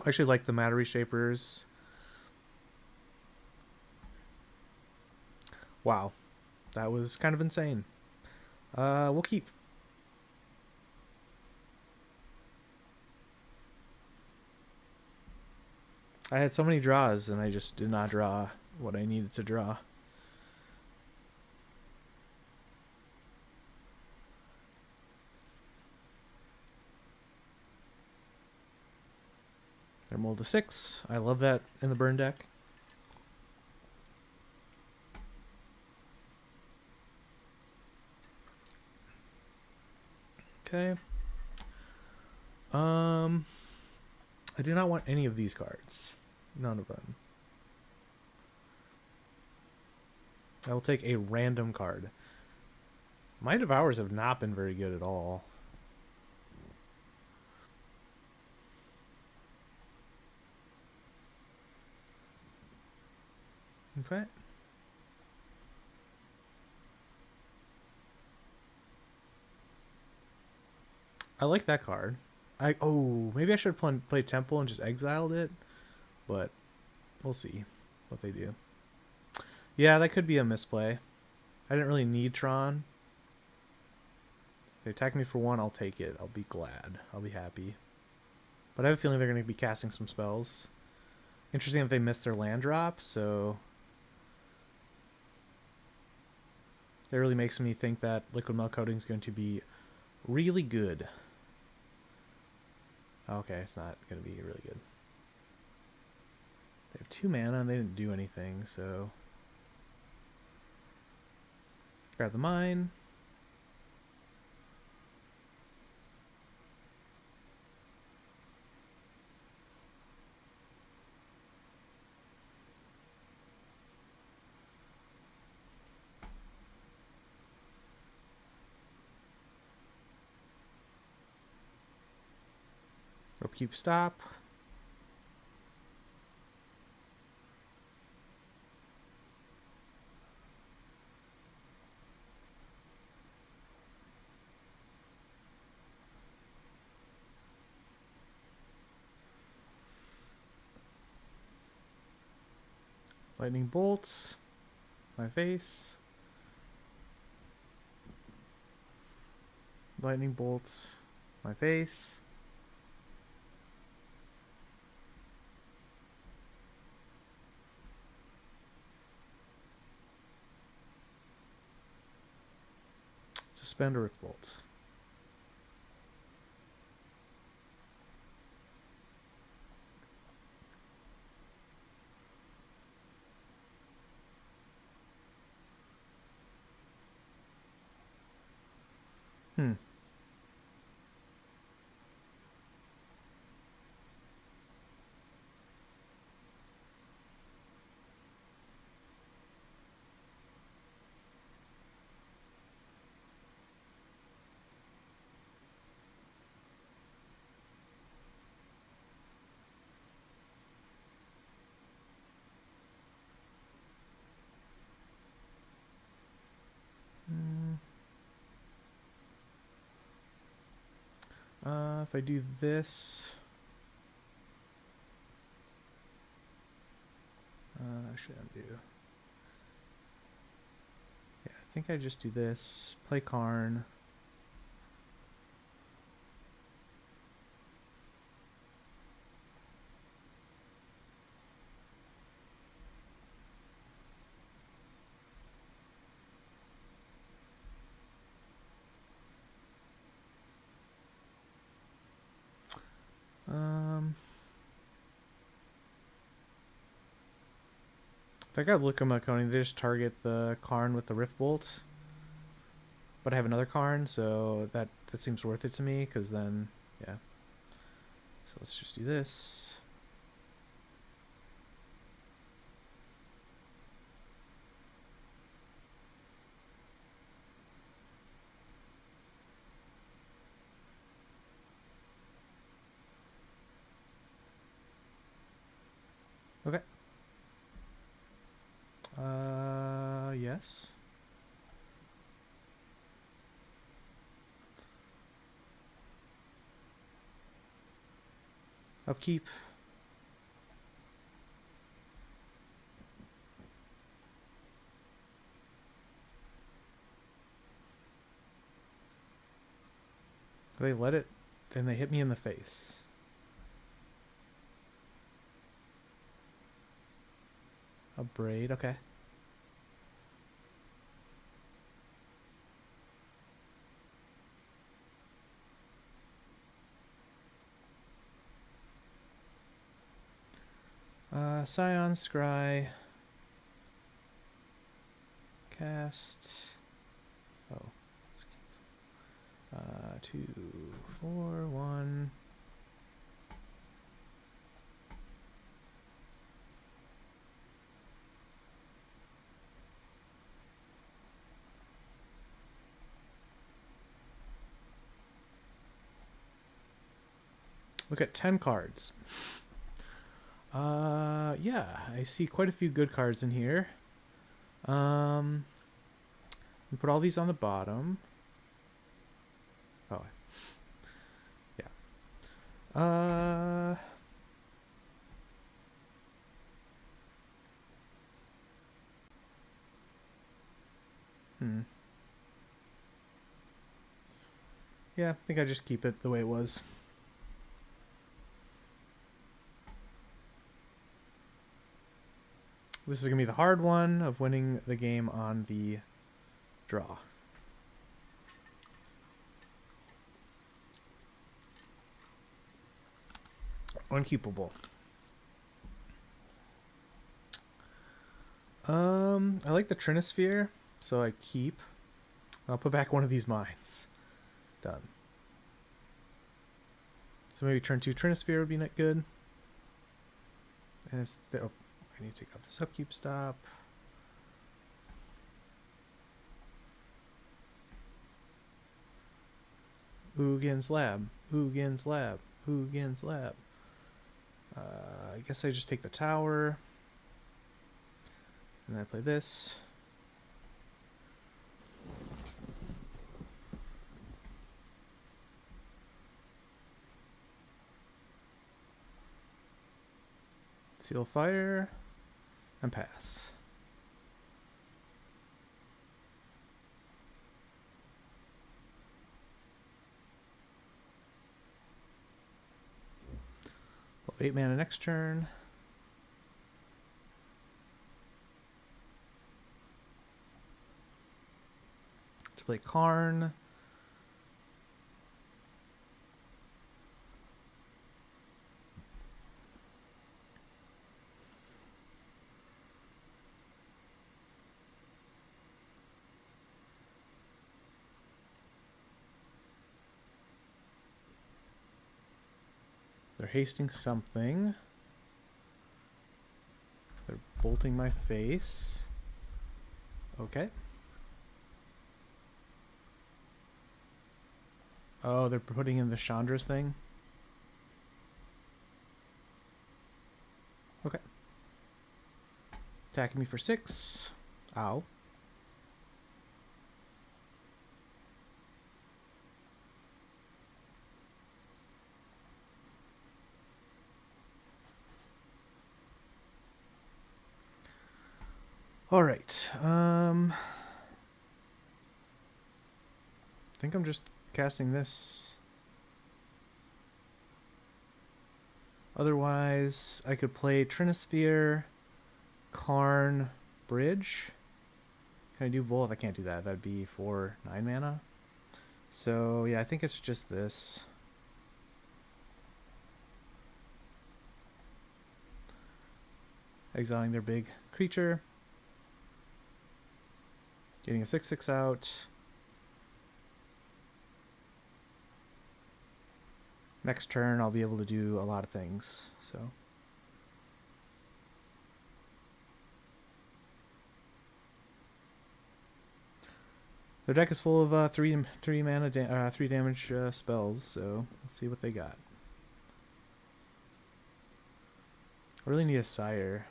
I actually like the Matter Reshapers. Wow. That was kind of insane. We'll keep. I had so many draws, and I just did not draw what I needed to draw. They're mold to 6. I love that in the burn deck. Okay. I do not want any of these cards. None of them. I will take a random card. My Devours have not been very good at all. Okay. I like that card. Maybe I should have played Temple and just exiled it, but we'll see what they do. Yeah, that could be a misplay. I didn't really need Tron. If they attack me for 1, I'll take it. I'll be glad. I'll be happy. But I have a feeling they're going to be casting some spells. Interesting if they missed their land drop, so... That really makes me think that liquid milk coating is going to be really good. Okay, it's not going to be really good. They have 2 mana and they didn't do anything, so grab the mine. Upkeep stop. Lightning bolt. My face. Lightning bolts. My face. Suspend a rift bolt. Hmm. If I do this, should undo. Yeah, I think I just do this. Play Karn. If I grab Liquid Coning, they just target the Karn with the Rift Bolt. But I have another Karn, so that seems worth it to me, because then, yeah. So let's just do this. Okay. Yes. Upkeep. They let it, then they hit me in the face. A braid, okay. Scion, Scry. Cast. Oh. 2, 4, 1. Look at 10 cards. Yeah, I see quite a few good cards in here. We put all these on the bottom. Oh, yeah. Yeah, I think I just keep it the way it was. This is going to be the hard one of winning the game on the Draw. Unkeepable. I like the Trinosphere, so I keep. I'll put back one of these mines. Done. So maybe turn 2 Trinosphere would be good. And it's oh, I need to take off this upkeep stop. Ugin's Lab. Ugin's Lab. Ugin's Lab. I guess I just take the tower. And then I play this. Seal Fire. And pass. Well, 8 mana next turn. To play Karn. They're hasting something. They're bolting my face. Okay. Oh, they're putting in the Chandra's thing. Okay. Attacking me for 6. Ow. All right. I think I'm just casting this. Otherwise, I could play Trinosphere, Karn, Bridge. Can I do both? I can't do that. That'd be for 9 mana. So, yeah, I think it's just this. Exiling their big creature. Getting a 6/6 out. Next turn, I'll be able to do a lot of things. So, their deck is full of 3 mana 3 damage spells. So let's see what they got. I really need a Sire.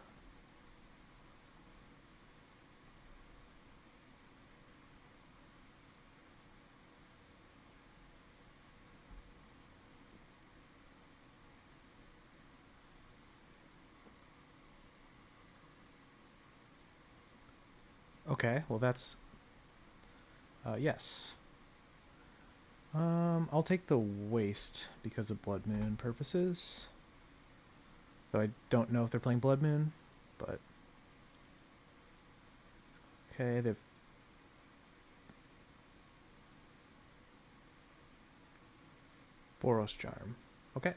Okay, well that's yes. I'll take the waste because of Blood Moon purposes. Though I don't know if they're playing Blood Moon, but okay, they've Boros Charm. Okay.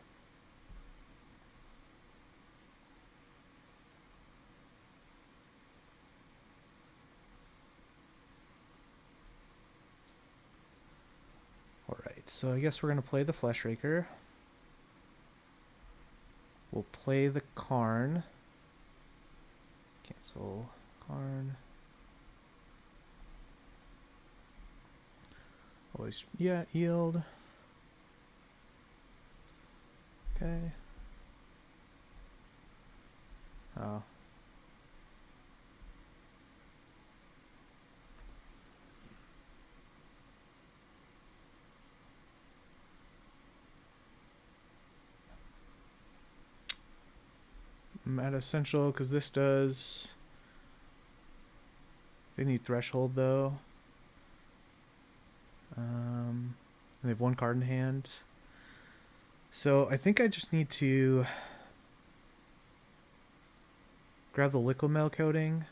So I guess we're going to play the Fleshraker. We'll play the Karn. Cancel Karn. Always, yeah, yield. Okay. Oh. I'm at Essential because this does... They need Threshold though. They have 1 card in hand. So I think I just need to grab the Liquid Metal Coating.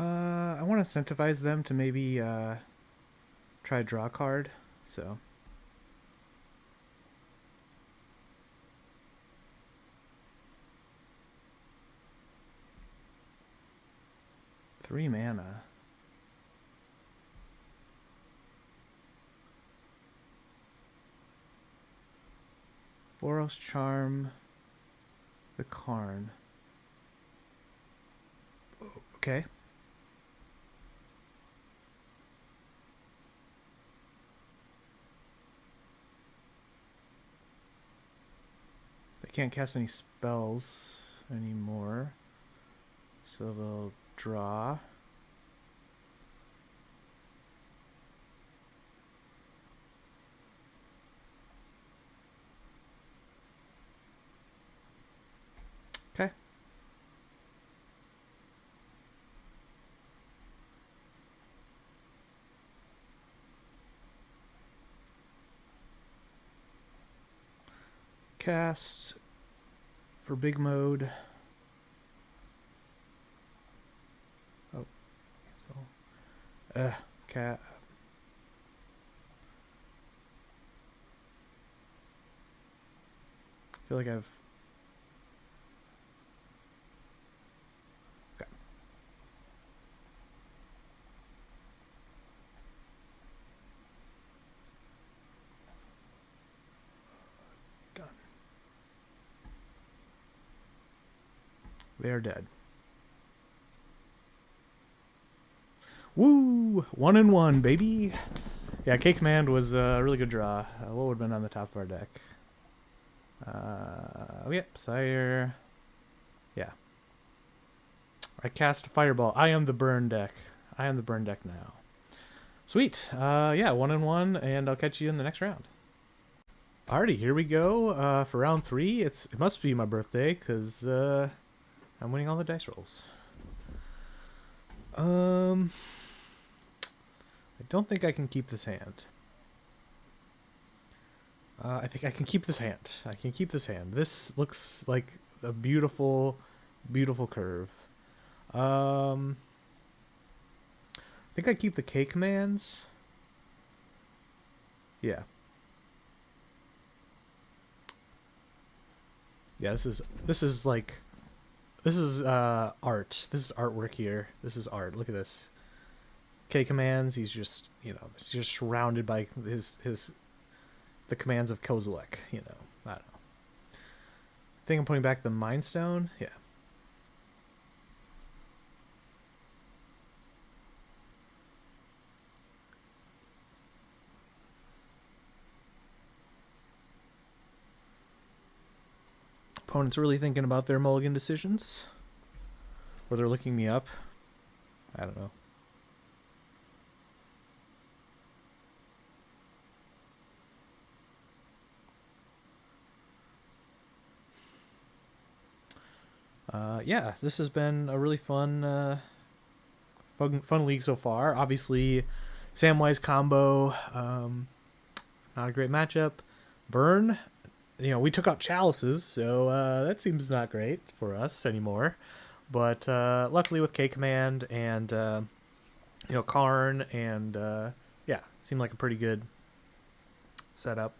I want to incentivize them to maybe try draw a card. So. Three mana. Boros Charm. The Karn. Okay. They can't cast any spells anymore. So they'll draw. Okay. Cast for big mode. Oh, so cat. I feel like I've. Okay. Done. They are dead. Woo! 1-1, baby. Yeah, K Command was a really good draw. What would have been on the top of our deck? Yep, Sire. Yeah. I cast Fireball. I am the burn deck. I am the burn deck now. Sweet. Yeah, 1-1, and I'll catch you in the next round. Alrighty, here we go. For round 3, it must be my birthday because I'm winning all the dice rolls. I don't think I can keep this hand. I think I can keep this hand. I can keep this hand. This looks like a beautiful, beautiful curve. I think I keep the K commands. Yeah. Yeah, this is art. This is artwork here. This is art. Look at this. K commands, he's just, he's just surrounded by the commands of Kozilek, I don't know. I think I'm putting back the Mind Stone. Yeah. Opponent's really thinking about their mulligan decisions. Or they're looking me up. I don't know. Yeah, this has been a really fun league so far. Obviously, Samwise combo, not a great matchup. Burn, we took out chalices, so that seems not great for us anymore. But luckily with K Command and Karn and yeah, seemed like a pretty good setup.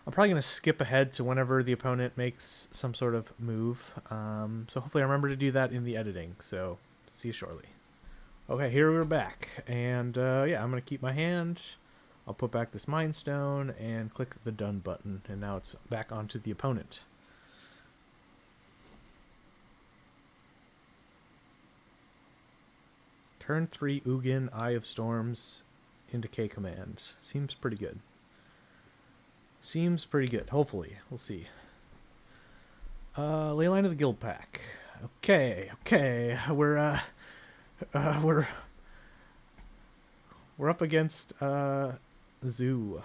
I'm probably going to skip ahead to whenever the opponent makes some sort of move. So hopefully I remember to do that in the editing. So see you shortly. Okay, here we're back. And yeah, I'm going to keep my hand. I'll put back this Mind Stone and click the done button. And now it's back onto the opponent. Turn 3 Ugin, Eye of Storms into K Command. Seems pretty good. Seems pretty good. Hopefully. We'll see. Leyline of the Guild Pack. Okay. We're up against Zoo.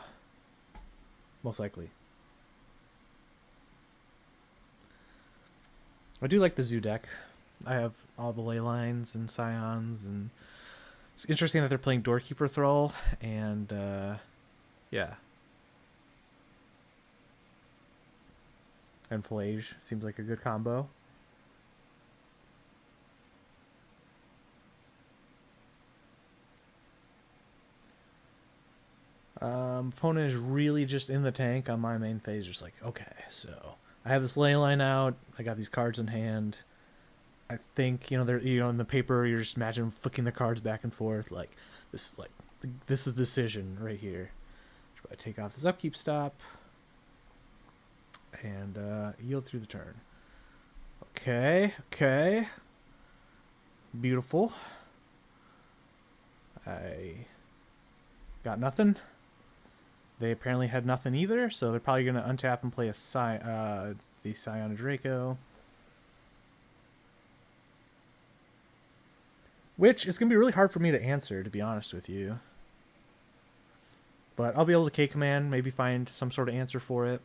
Most likely. I do like the Zoo deck. I have all the ley lines and scions, and it's interesting that they're playing Doorkeeper Thrall, and yeah. And Flage seems like a good combo. Opponent is really just in the tank on my main phase, just like, okay, so I have this ley line out, I got these cards in hand. I think, they're, in the paper, you're just imagine flicking the cards back and forth, like, this is the decision right here. I take off this upkeep stop and yield through the turn. Okay. Beautiful. I got nothing. They apparently had nothing either, so they're probably going to untap and play the Scion Draco. Which is going to be really hard for me to answer, to be honest with you. But I'll be able to K-command, maybe find some sort of answer for it.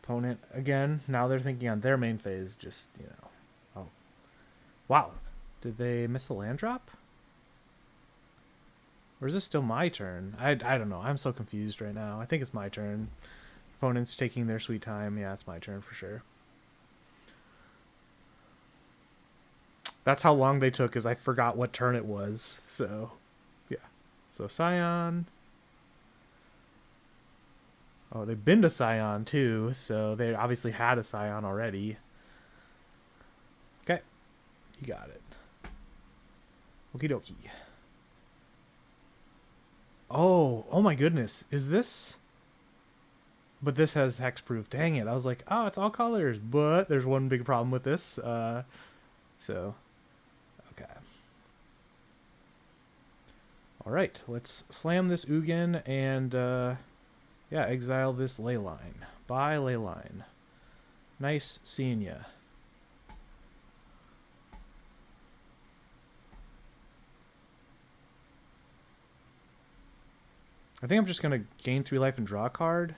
Opponent, again, now they're thinking on their main phase, just, Oh. Wow. Did they miss a land drop? Or is this still my turn? I don't know. I'm so confused right now. I think it's my turn. Opponent's taking their sweet time. Yeah, it's my turn for sure. That's how long they took, is I forgot what turn it was. So, yeah. So, Scion. Oh, they've been to Scion, too. So, they obviously had a Scion already. Okay. You got it. Okie dokie. Oh my goodness. Is this... But this has hexproof. Dang it. I was like, oh, it's all colors. But there's one big problem with this. So, okay. All right. Let's slam this Ugin and, yeah, exile this Leyline. Bye, Leyline. Nice seeing ya. I think I'm just going to gain 3 life and draw a card,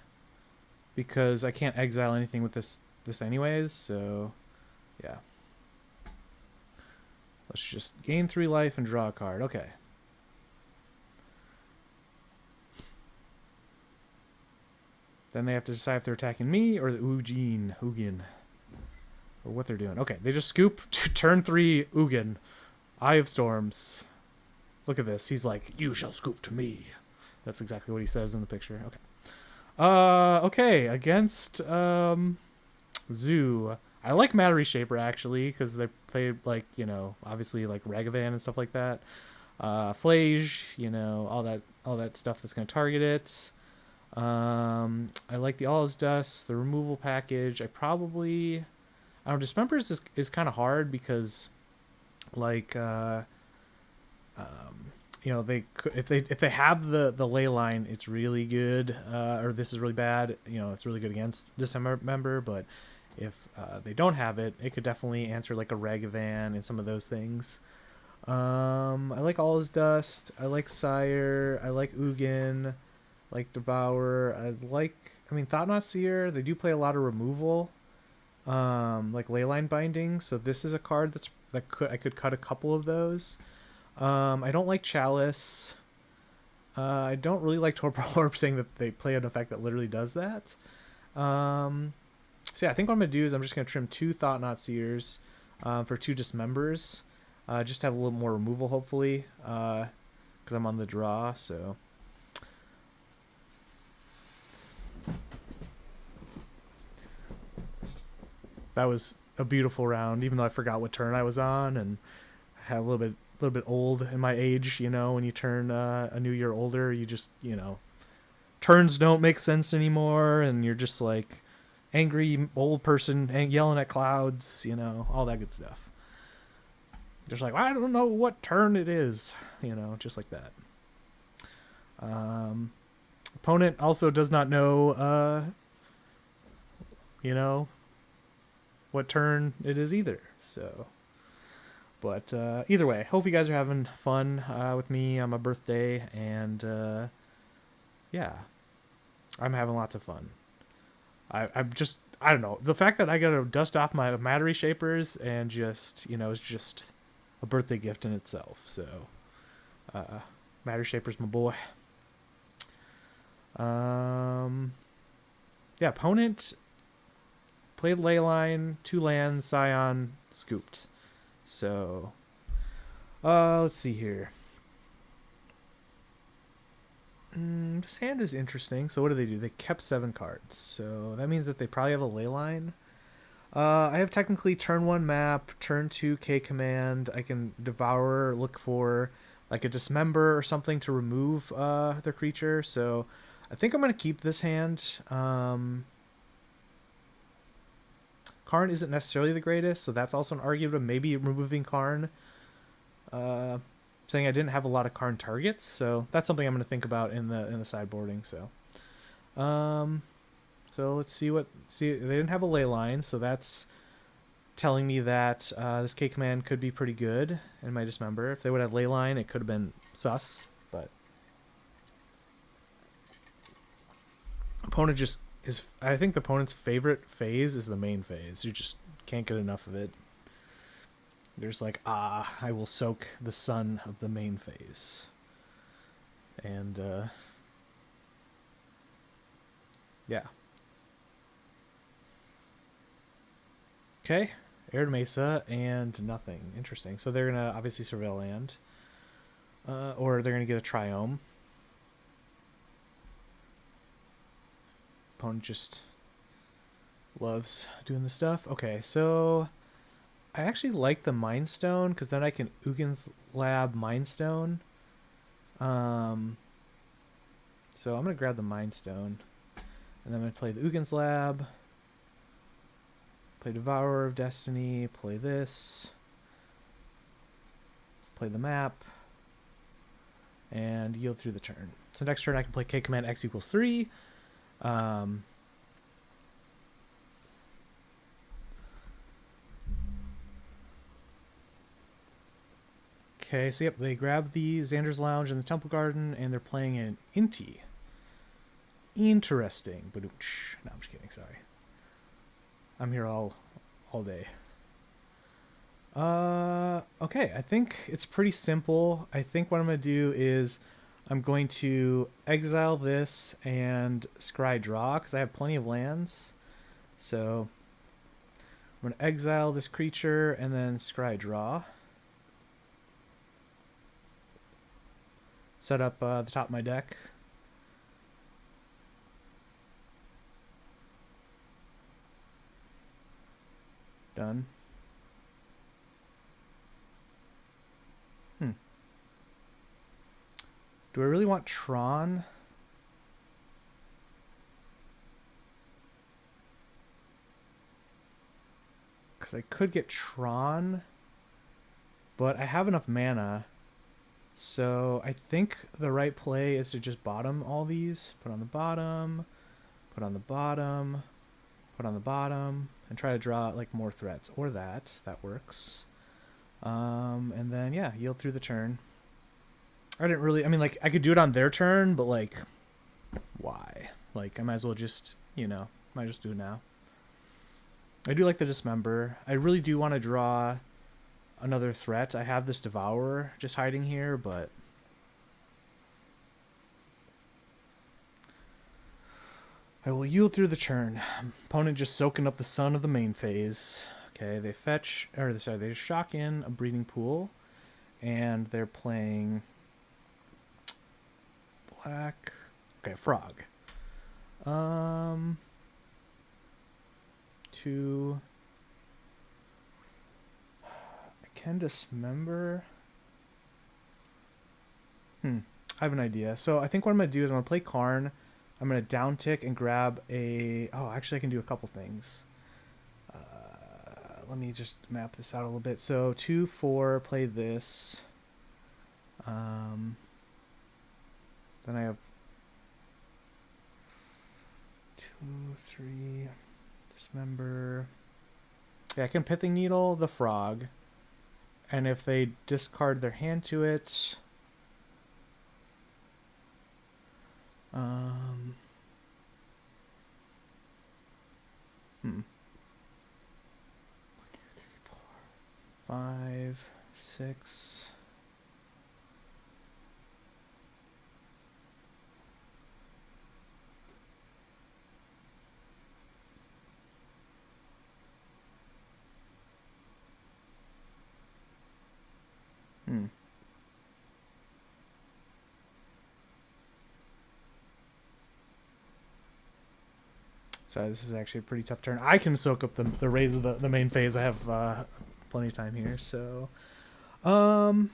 because I can't exile anything with this anyways, so yeah. Let's just gain 3 life and draw a card. Okay. Then they have to decide if they're attacking me or the Ugin, or what they're doing. Okay, they just scoop turn 3 Ugin. Eye of Storms. Look at this. He's like, you shall scoop to me. That's exactly what he says in the picture. Okay. Okay, against Zoo. I like Matter Reshaper actually, because they play like, obviously like Ragavan and stuff like that. Flage, all that stuff that's gonna target it. I like the All Is Dust, the removal package. I don't know, Dismembers is kind of hard because, like, if they have the ley line, it's really good. Or this is really bad. It's really good against Dismember. But if they don't have it, it could definitely answer like a Ragavan and some of those things. I like All Is Dust. I like Sire. I like Ugin. Like Devour. Thought Not Seer. They do play a lot of removal. Like Leyline Binding. So this is a card I could cut a couple of those. I don't like Chalice. I don't really like Torpor Orb, saying that they play an effect that literally does that. So yeah, I think what I'm going to do is I'm just going to trim 2 Thought Not Seers for 2 Dismembers. Just to have a little more removal, hopefully, because I'm on the draw, so... That was a beautiful round, even though I forgot what turn I was on, and had a little bit old in my age, when you turn a new year older, you just, turns don't make sense anymore, and you're just like angry old person yelling at clouds, all that good stuff. Just like, I don't know what turn it is, just like that. Opponent also does not know, what turn it is either, so... But either way, hope you guys are having fun with me on my birthday, and yeah, I'm having lots of fun. I don't know, the fact that I got to dust off my Matter Reshapers and just, is just a birthday gift in itself. So Matter Reshaper's my boy. Yeah, opponent played Leyline, 2 lands, Scion, scooped. So, Let's see here. This hand is interesting. So what do? They kept 7 cards. So that means that they probably have a ley line. I have technically turn 1 map, turn 2 K command. I can devour, look for like a dismember or something to remove their creature. So I think I'm going to keep this hand. Karn isn't necessarily the greatest, so that's also an argument of maybe removing Karn. Saying I didn't have a lot of Karn targets, so that's something I'm going to think about in the sideboarding. So let's see they didn't have a ley line, so that's telling me that this K command could be pretty good in my dismember. If they would have ley line, it could have been sus, but opponent just is. I think the opponent's favorite phase is the main phase. You just can't get enough of it. There's like, I will soak the sun of the main phase. And, yeah. Okay, Arid Mesa and nothing. Interesting. So they're going to obviously surveil land. Or they're going to get a Triome. Opponent just loves doing the stuff. Okay, so I actually like the Mind Stone because then I can Ugin's Lab Mind Stone. So I'm going to grab the Mind Stone. And then I'm going to play the Ugin's Lab. Play Devourer of Destiny. Play this. Play the map. And yield through the turn. So next turn I can play K command X equals 3. Okay, so yep, they grab the Xander's Lounge and the Temple Garden, and they're playing an Inti. Interesting. Badooch. No, I'm just kidding, sorry. I'm here all day. Okay, I think it's pretty simple. I think what I'm going to do is I'm going to exile this and scry draw, because I have plenty of lands. So I'm going to exile this creature and then scry draw. Set up the top of my deck. Done. Do I really want Tron? Because I could get Tron, but I have enough mana. So I think the right play is to just bottom all these. Put on the bottom, put on the bottom, put on the bottom, and try to draw like more threats. Or that. That works. And then, yeah, yield through the turn. I didn't really... I mean, like, I could do it on their turn, but, like, why? Like, I might as well just, you know, might just do it now. I do like the Dismember. I really do want to draw another threat. I have this Devourer just hiding here, but... I will yield through the turn. Opponent just soaking up the sun of the main phase. Okay, they fetch... Or, sorry, they just shock in a Breeding Pool. And they're playing... Black. Okay, Frog. 2. I can Dismember. I have an idea. So I think what I'm going to do is I'm going to play Karn. I'm going to downtick and grab a... Oh, actually I can do a couple things. Let me just map this out a little bit. So 2, 4, play this. Then I have 2, 3, Dismember. Yeah, I can Pithing Needle the Frog. And if they discard their hand to it... 5, 6... Sorry, this is actually a pretty tough turn. I can soak up the raise of the main phase. I have plenty of time here, so because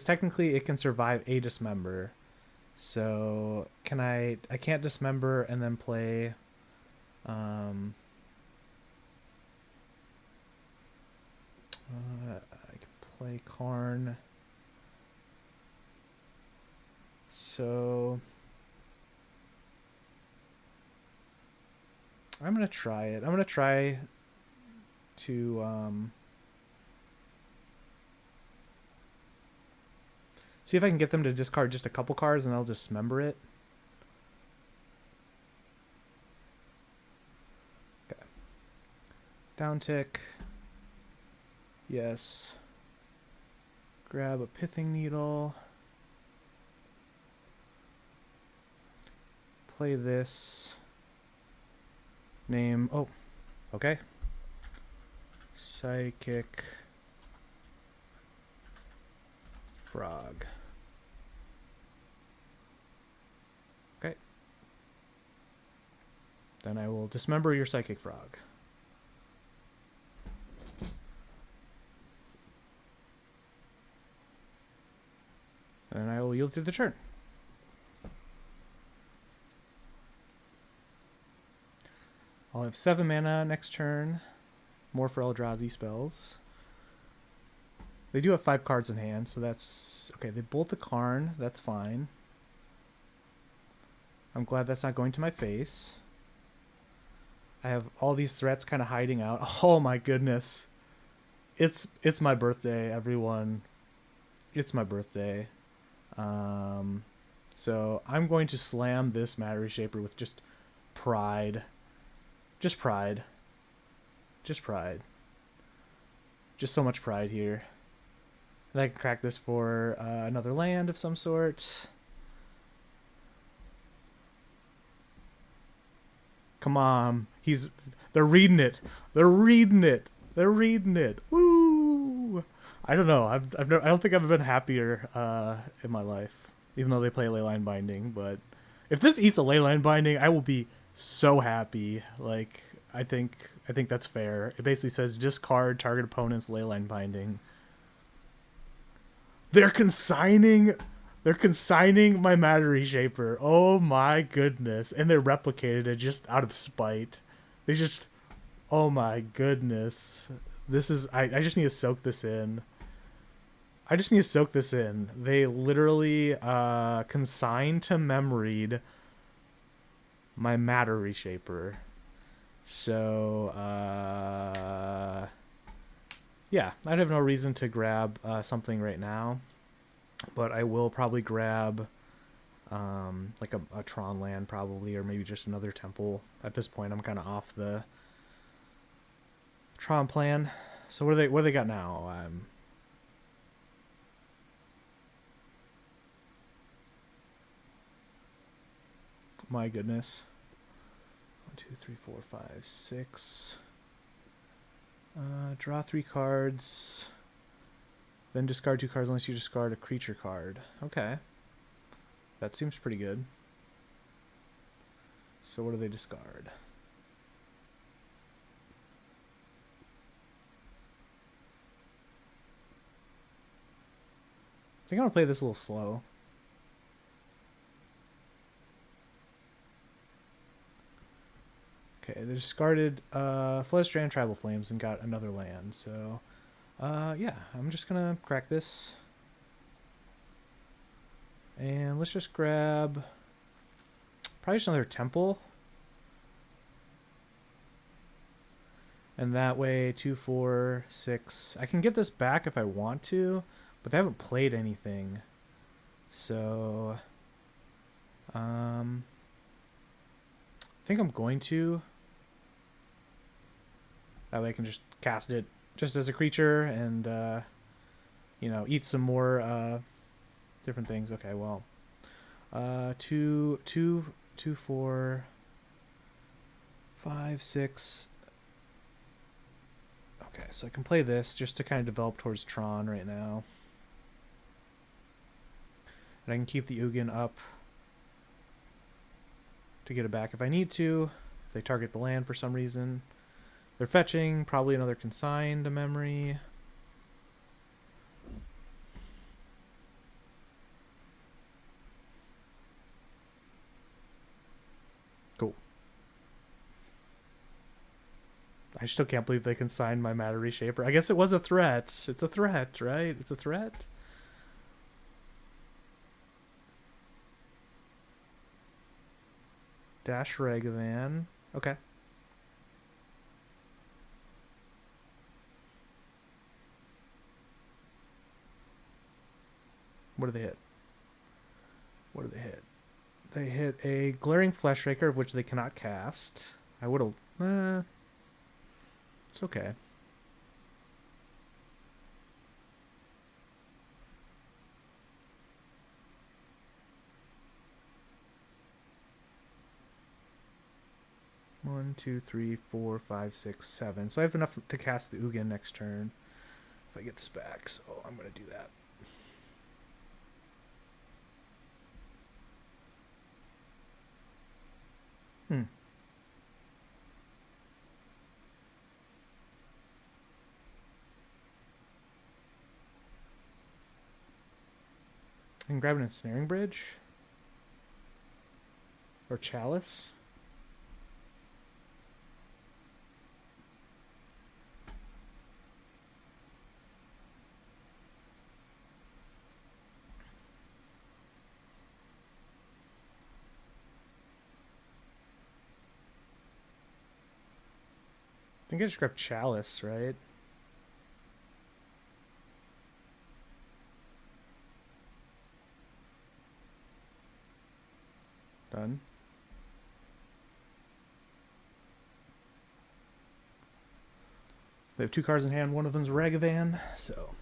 technically it can survive a dismember. So can I can't dismember and then play I can play Karn. So I'm gonna try it. I'm gonna try to see if I can get them to discard just a couple cards and I'll dismember it. Okay. Down tick. Yes. Grab a Pithing Needle. Play this. Name. Oh. Okay. Psychic. Frog. Okay. Then I will dismember your Psychic Frog. And I will yield through the turn. I'll have 7 mana next turn. More for Eldrazi spells. They do have 5 cards in hand, so that's... Okay, they bolt the Karn. That's fine. I'm glad that's not going to my face. I have all these threats kind of hiding out. Oh my goodness. It's my birthday, everyone. It's my birthday. So I'm going to slam this Matter Reshaper with just pride. Just pride. Just pride. Just so much pride here. And I can crack this for another land of some sort. Come on. They're reading it. They're reading it. They're reading it. Woo! I don't know. I don't think I've been happier in my life. Even though they play Leyline Binding, but if this eats a Leyline Binding, I will be so happy. Like, I think that's fair. It basically says discard target opponent's Leyline Binding. They're consigning my Matter Reshaper. Oh my goodness. And they replicated it just out of spite. They just, oh my goodness. This is, I just need to soak this in. I just need to soak this in. They literally consigned to memoried my Matter Reshaper. So, yeah, I have no reason to grab something right now. But I will probably grab like a Tron land probably, or maybe just another temple. At this point, I'm kind of off the Tron plan. So what do they got now? My goodness. 1, 2, 3, 4, 5, 6. Draw 3 cards. Then discard 2 cards unless you discard a creature card. Okay. That seems pretty good. So what do they discard? I think I'm going to play this a little slow. Okay, they discarded Flestrand Tribal Flames and got another land, so yeah, I'm just gonna crack this. And let's just grab probably just another temple. And that way 2, 4, 6. I can get this back if I want to, but they haven't played anything. So I think I'm going to. That way I can just cast it just as a creature and, you know, eat some more different things. Okay, well, 2, 4, 5, 6. Okay, so I can play this just to kind of develop towards Tron right now. And I can keep the Ugin up to get it back if I need to. They target the land for some reason. They're fetching, probably another consign to memory. Cool. I still can't believe they consigned my Matter Reshaper. I guess it was a threat. It's a threat, right? It's a threat? Dash Ragavan. Okay. What do they hit? What do they hit? They hit a Glaring Fleshraker, of which they cannot cast. I would have... it's okay. One, two, three, four, five, six, seven. So I have enough to cast the Ugin next turn. If I get this back, so I'm going to do that. I can grab an Ensnaring Bridge. Or Chalice. I think I just grabbed Chalice, right? Done. They have 2 cards in hand. One of them's Ragavan, so...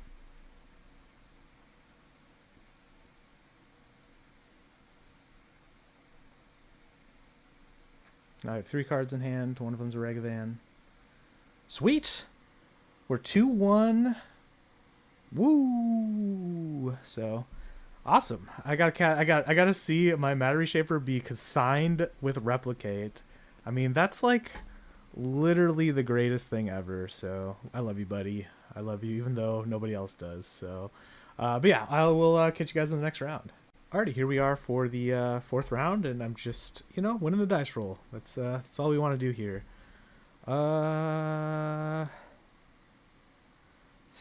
I have 3 cards in hand. One of them's a Ragavan. Sweet! We're 2-1. Woo! So, awesome. I gotta see my Matter Reshaper be consigned with Replicate. I mean, that's like literally the greatest thing ever. So, I love you, buddy. I love you, even though nobody else does. So, but yeah, I will catch you guys in the next round. Alrighty, here we are for the 4th round, and I'm just, winning the dice roll. That's all we want to do here. This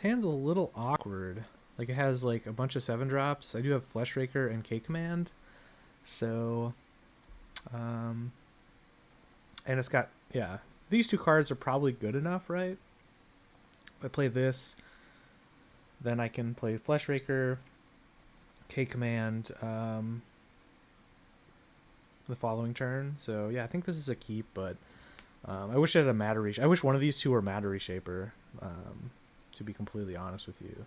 hand's a little awkward. Like, it has like a bunch of 7-drops. I do have Fleshraker and K Command. So, and it's got, yeah, these 2 cards are probably good enough, right? If I play this, then I can play Fleshraker, K Command, the following turn. So yeah, I think this is a keep, but I wish I had a Matter Reshaper. I wish one of these 2 were Matter Reshaper, to be completely honest with you.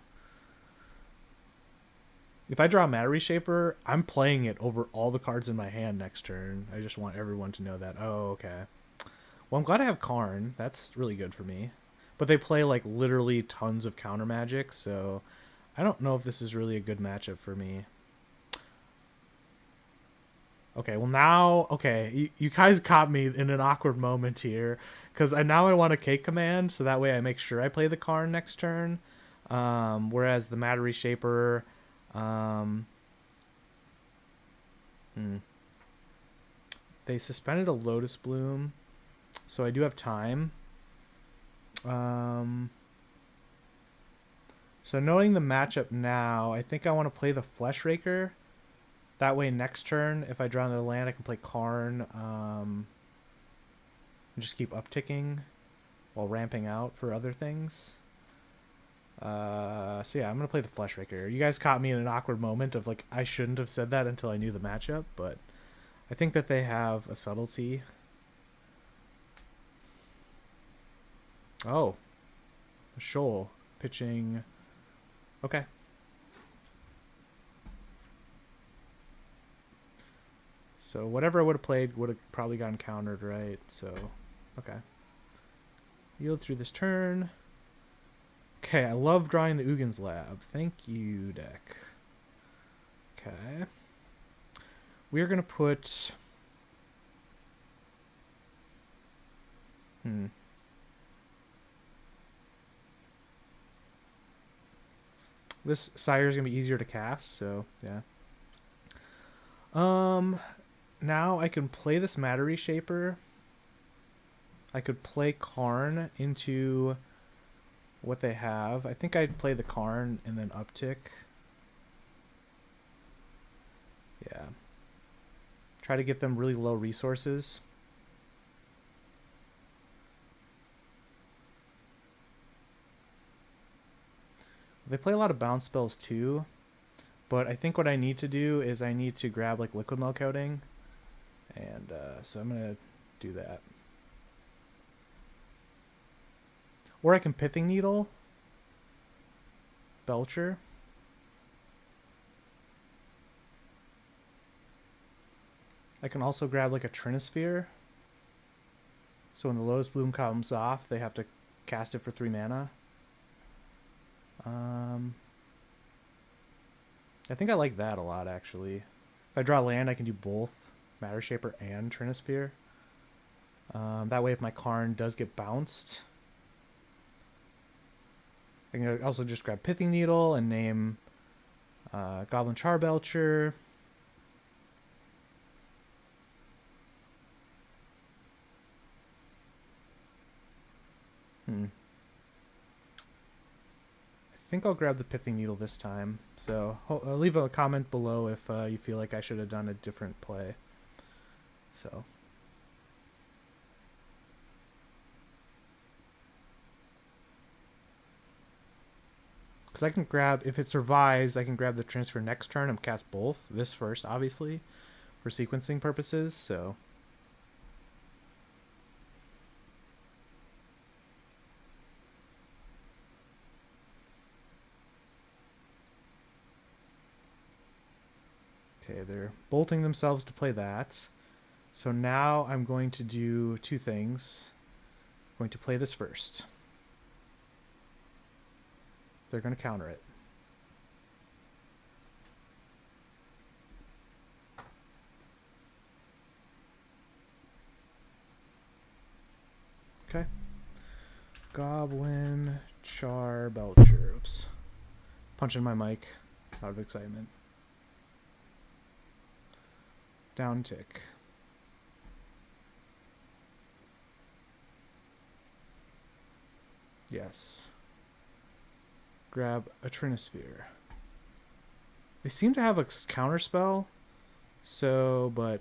If I draw a Matter Reshaper, I'm playing it over all the cards in my hand next turn. I just want everyone to know that. Oh, okay. Well, I'm glad I have Karn. That's really good for me. But they play like literally tons of counter magic, so I don't know if this is really a good matchup for me. Okay, well now, okay, you guys caught me in an awkward moment here, because now I want a K Command, so that way I make sure I play the Karn next turn, whereas the Matter Reshaper, they suspended a Lotus Bloom, so I do have time. So knowing the matchup now, I think I want to play the Fleshraker. That way next turn, if I draw another land, I can play Karn, and just keep upticking while ramping out for other things. So yeah, I'm going to play the Fleshraker. You guys caught me in an awkward moment of like, I shouldn't have said that until I knew the matchup, but I think that they have a subtlety. Oh, a Shoal pitching. Okay. So whatever I would have played would have probably gotten countered, right? So, okay. Yield through this turn. Okay, I love drawing the Ugin's Lab. Thank you, deck. Okay. We're going to put... Hmm. This Sire is going to be easier to cast, so yeah. Now I can play this Matter Reshaper. I could play Karn into what they have. I think I'd play the Karn and then uptick. Yeah. Try to get them really low resources. They play a lot of bounce spells too. But I think what I need to do is I need to grab like Liquid Milk Coating. And so I'm going to do that. Or I can Pithing Needle. Belcher. I can also grab like a Trinisphere. So when the Lotus Bloom comes off, they have to cast it for 3 mana. I think I like that a lot, actually. If I draw land, I can do both Matter Shaper and Trinisphere. That way, if my Karn does get bounced, I can also just grab Pithing Needle and name Goblin Charbelcher. I think I'll grab the Pithing Needle this time. So I'll leave a comment below if you feel like I should have done a different play. So. Because I can grab, if it survives, I can grab the transfer next turn and cast both. This first, obviously, for sequencing purposes, so. Okay, they're bolting themselves to play that. So now I'm going to do 2 things. I'm going to play this first. They're going to counter it. Okay. Goblin Charbelcher. Oops. Punching my mic out of excitement. Down tick. Yes. Grab a Trinisphere. They seem to have a counter spell, so, but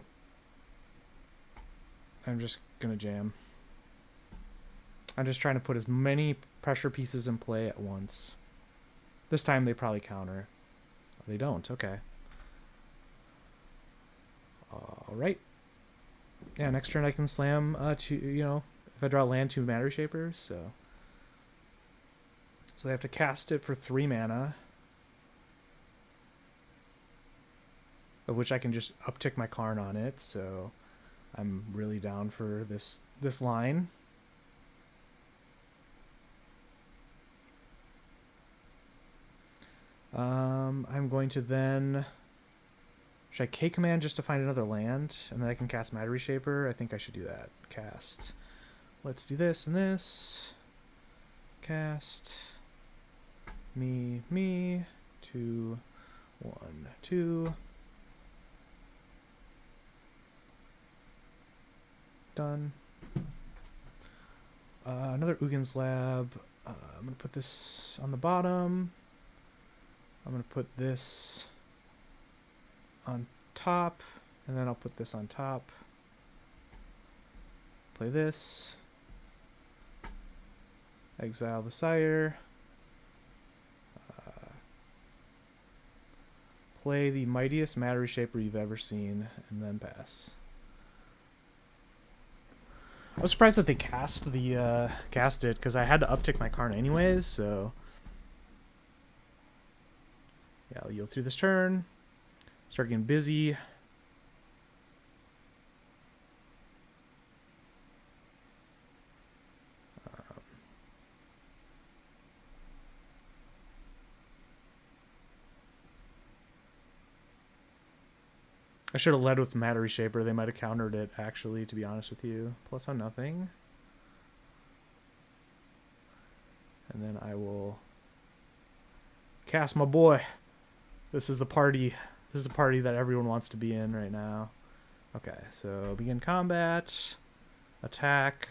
I'm just gonna jam. I'm just trying to put as many pressure pieces in play at once. This time they probably counter. They don't, okay. Alright. Yeah, next turn I can slam 2, if I draw land, 2 Matter Reshapers, so. So they have to cast it for 3 mana. Of which I can just uptick my Karn on it, so I'm really down for this line. I'm going to then... Should I K-Command just to find another land? And then I can cast Matter Reshaper? I think I should do that. Cast. Let's do this and this. Cast. Me. 2, 1, 2. Done. Another Ugin's Lab. I'm going to put this on the bottom. I'm going to put this on top, and then I'll put this on top. Play this. Exile the Sire. Play the mightiest Matter Reshaper you've ever seen, and then pass. I was surprised that they cast it, because I had to uptick my Karn anyways, so... Yeah, I'll yield through this turn. Start getting busy. I should have led with Matter Reshaper. They might have countered it, actually, to be honest with you. Plus on nothing. And then I will cast my boy. This is the party. This is a party that everyone wants to be in right now. Okay, so begin combat. Attack.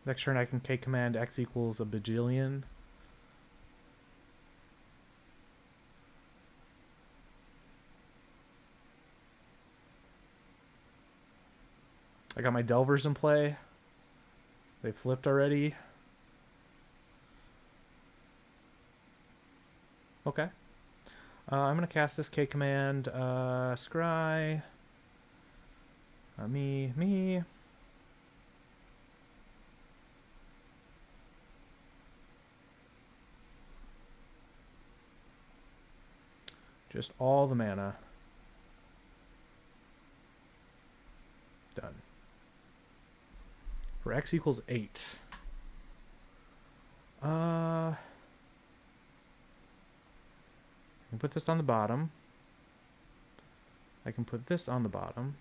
Next turn I can K-command X equals a bajillion. I got my Delvers in play. They flipped already. Okay. I'm going to cast this K-command. Scry. Me. Just all the mana. Done. For X equals 8. I can put this on the bottom. I can put this on the bottom.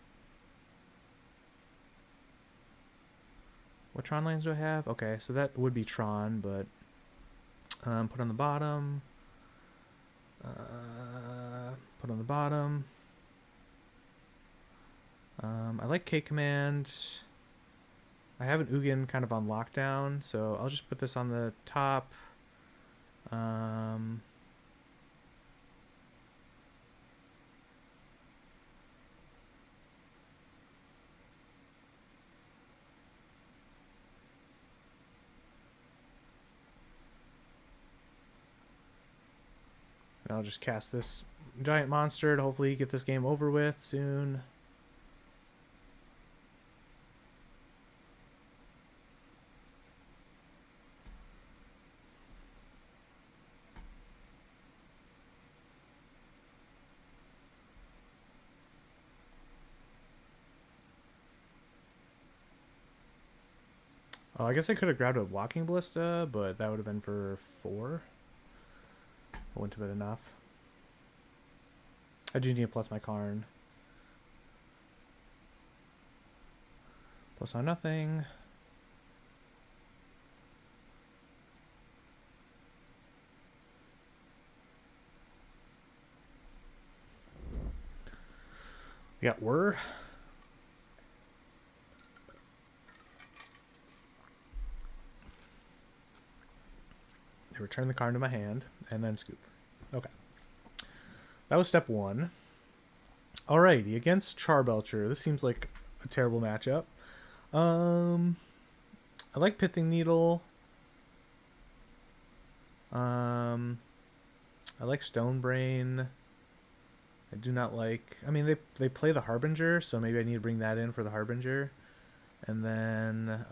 What Tron lands do I have? Okay, so that would be Tron, but put on the bottom. Put on the bottom. I like K-command. I have an Ugin kind of on lockdown, so I'll just put this on the top. And I'll just cast this giant monster to hopefully get this game over with soon. Oh, I guess I could have grabbed a Walking Ballista, but that would have been for 4. It wouldn't have been enough. I do need to plus my Karn. Plus on nothing. We got Whir. I return the card to my hand and then scoop. Okay. That was step 1. Alrighty, against Belcher. This seems like a terrible matchup. I like Pithing Needle. I like Stone Brain. I do not like... I mean, they play the Harbinger, so maybe I need to bring that in for the Harbinger. And then...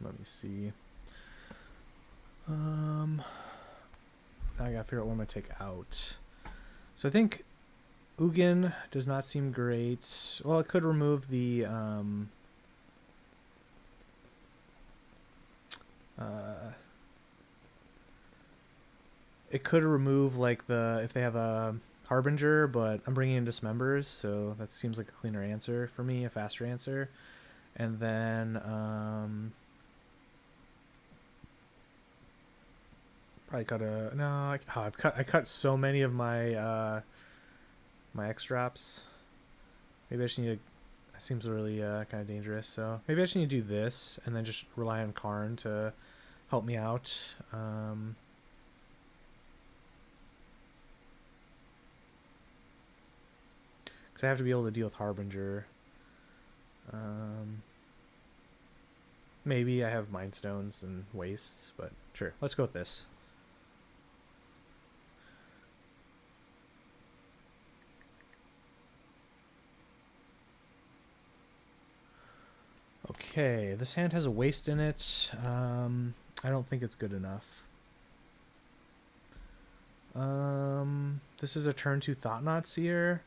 Let me see. Now I gotta figure out what I'm gonna take out. So I think Ugin does not seem great. Well, it could remove the it could remove like if they have a Harbinger, but I'm bringing in Dismembers, so that seems like a cleaner answer for me, a faster answer. And then probably cut a no. I cut so many of my my X drops. Maybe I just need to. That seems really kind of dangerous. So maybe I just need to do this and then just rely on Karn to help me out. Because I have to be able to deal with Harbinger. Maybe I have Mind Stones and Wastes, but sure. Let's go with this. Okay, this hand has a Waste in it. I don't think it's good enough. This is a turn 2 Thought-Knot Seer.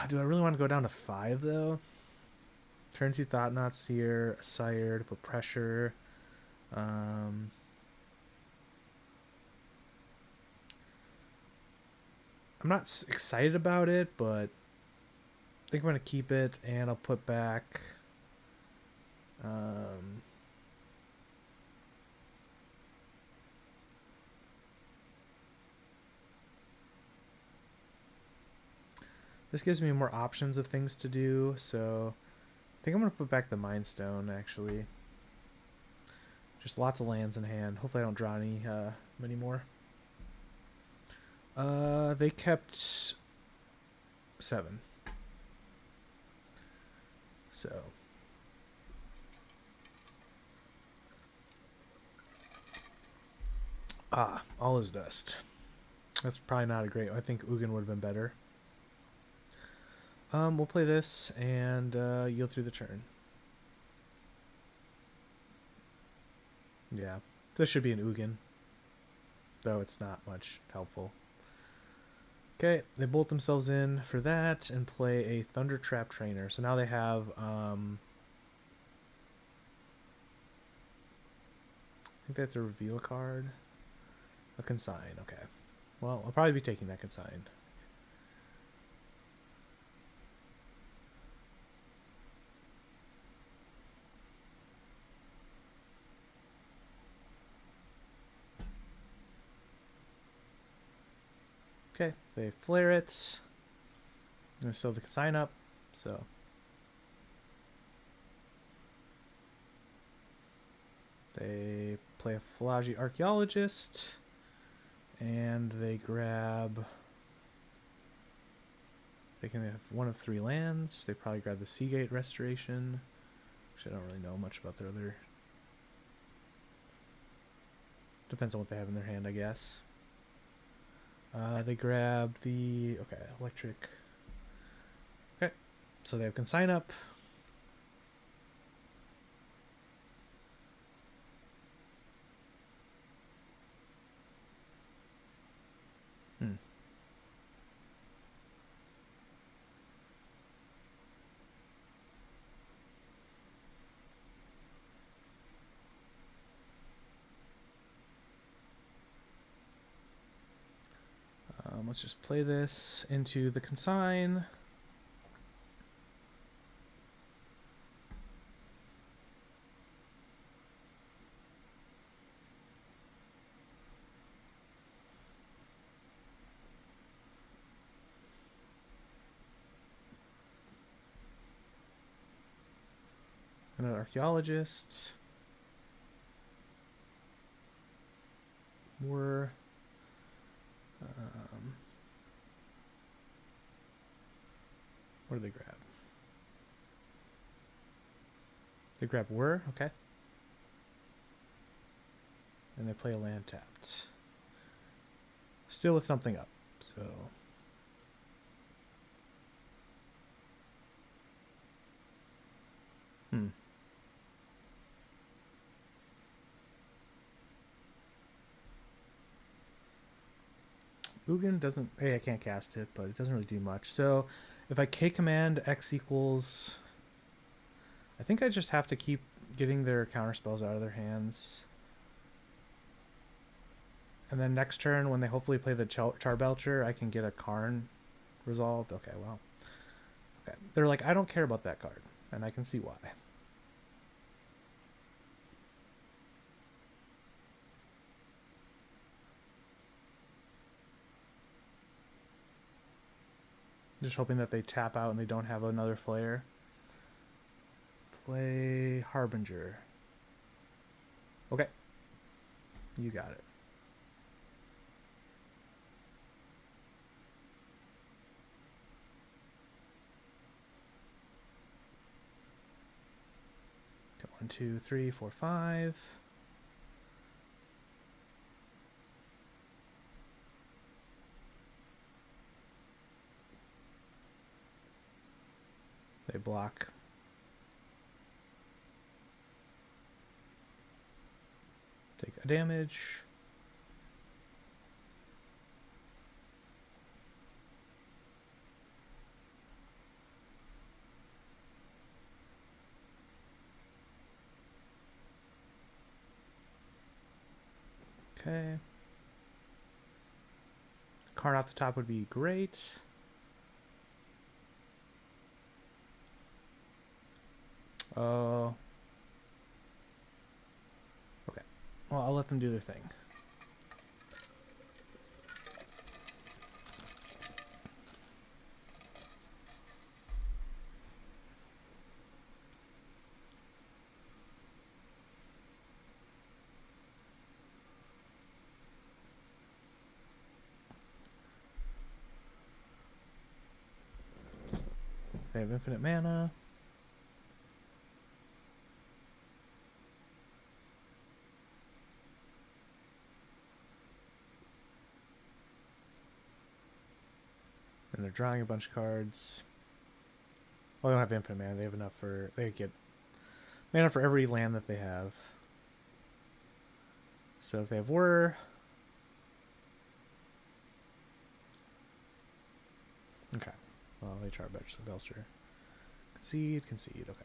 Do I really want to go down to 5 though? Turn 2 Thought Knots here, a Sire to put pressure. I'm not excited about it, but I think I'm going to keep it, and I'll put back... this gives me more options of things to do, so I think I'm going to put back the Mind Stone, actually. Just lots of lands in hand. Hopefully I don't draw many more. They kept 7. So... all is dust. That's probably not a great... I think Ugin would have been better. We'll play this and yield through the turn. Yeah, this should be an Ugin, though it's not much helpful. Okay, they bolt themselves in for that and play a Thunder Trap Trainer. So now they have... I think they have to reveal a card. A Consign, okay. Well, I'll probably be taking that Consign. Okay, they flare it. I'm going to still have the Consign up, so... They play a Phalagi Archaeologist, and they grab... They can have one of 3 lands. They probably grab the Seagate Restoration. Actually, I don't really know much about their other... Depends on what they have in their hand, I guess. They grab the... Okay, electric... Okay, so they have Consign up. Let's just play this into the Consign. Another Archaeologist. More... what do they grab? They grab Whir, okay. And they play a land tapped. Still with something up, so... Ugin doesn't... Hey, I can't cast it, but it doesn't really do much. So, if I K-command X equals... I think I just have to keep getting their counterspells out of their hands. And then next turn, when they hopefully play the Charbelcher, I can get a Karn resolved. Okay, well. Okay. They're like, I don't care about that card. And I can see why. Just hoping that they tap out and they don't have another flare. Play Harbinger. Okay. You got it. Okay, 1, 2, 3, 4, 5. They block. Take a damage. Okay. Card off the top would be great. Oh. Okay. Well, I'll let them do their thing. They have infinite mana. And they're drawing a bunch of cards. Well, they don't have infinite mana. They have enough for... They get mana for every land that they have. So if they have Whir... Okay. Well, they char Belcher. Concede, concede. Okay.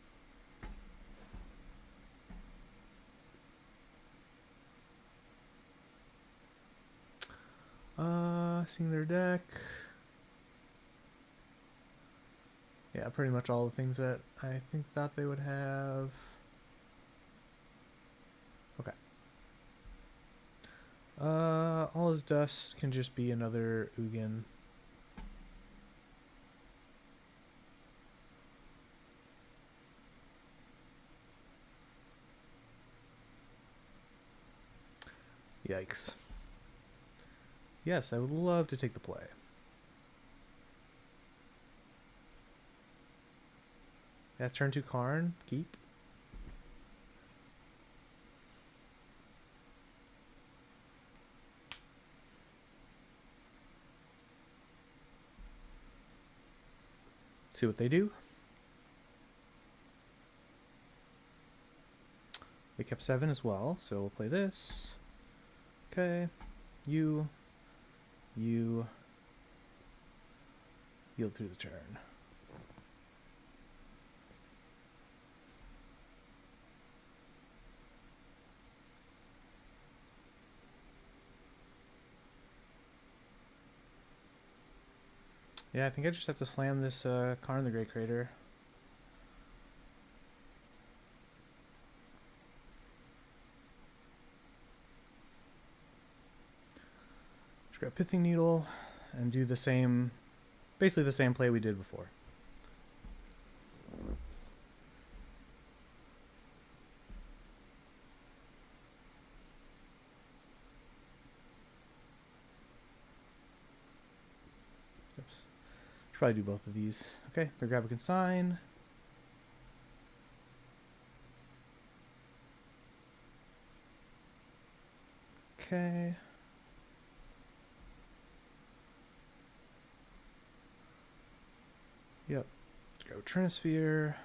Seeing their deck. Yeah, pretty much all the things that I thought they would have. Okay. All his dust can just be another Ugin. Yikes. Yes, I would love to take the play. Yeah, turn 2 Karn. Keep. See what they do. They kept 7 as well, so we'll play this. Okay. You yield through the turn. Yeah, I think I just have to slam this Karn the Great Crater. Just grab Pithing Needle and do the same, basically the same play we did before. Oops. Should probably do both of these. Okay, we grab a consign. Okay. Yep. Let's grab a Trinisphere.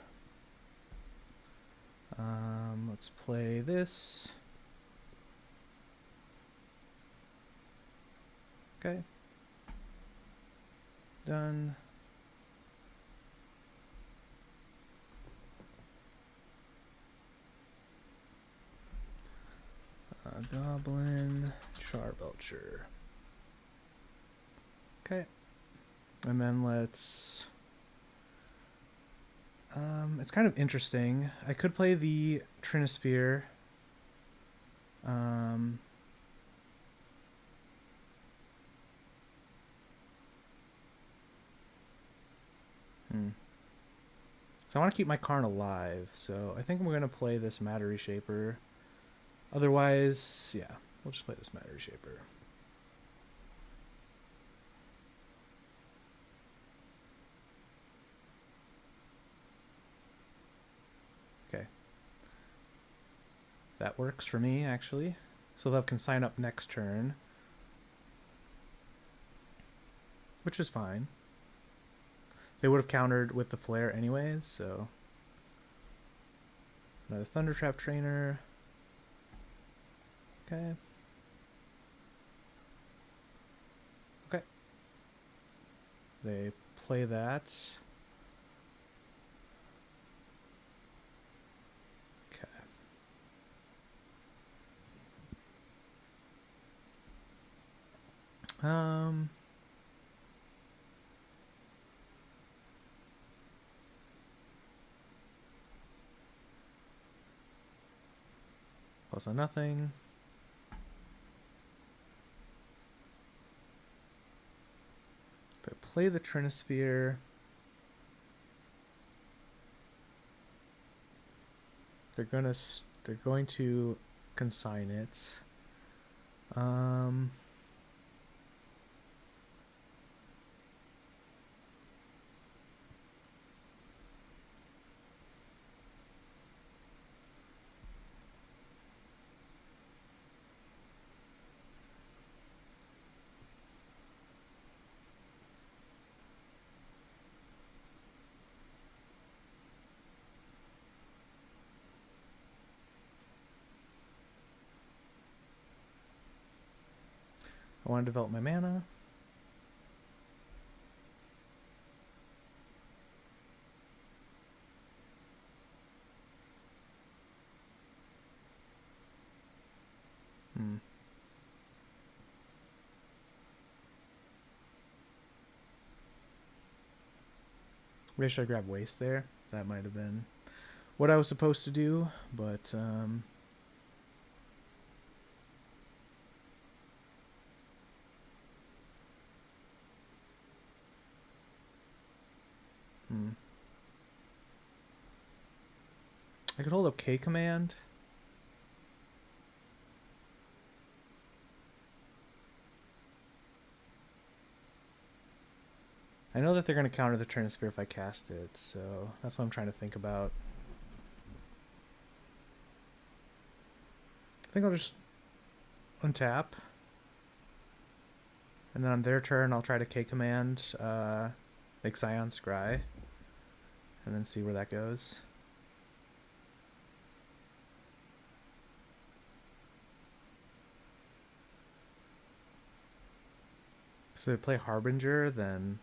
Let's play this. Okay. Done. Goblin, Char Belcher. Okay. And then let's... it's kind of interesting. I could play the Trinisphere. So I want to keep my Karn alive, so I think I'm going to play this Matter Reshaper. Otherwise, yeah, we'll just play this Matter Reshaper. Okay. That works for me, actually. So they'll consign up next turn. Which is fine. They would have countered with the Flare anyways, so... Another Thunder Trap Trainer. Okay. Okay. They play that. Okay. Um, plus on nothing. If I play the Trinisphere, they're going to consign it. I want to develop my mana. Maybe I should grab waste there. That might have been what I was supposed to do, but I could hold up K command. I know that they're going to counter the Trinisphere if I cast it, so that's what I'm trying to think about. I think I'll just untap. And then on their turn, I'll try to K command, make Scion Scry, and then see where that goes. So they play Harbinger, then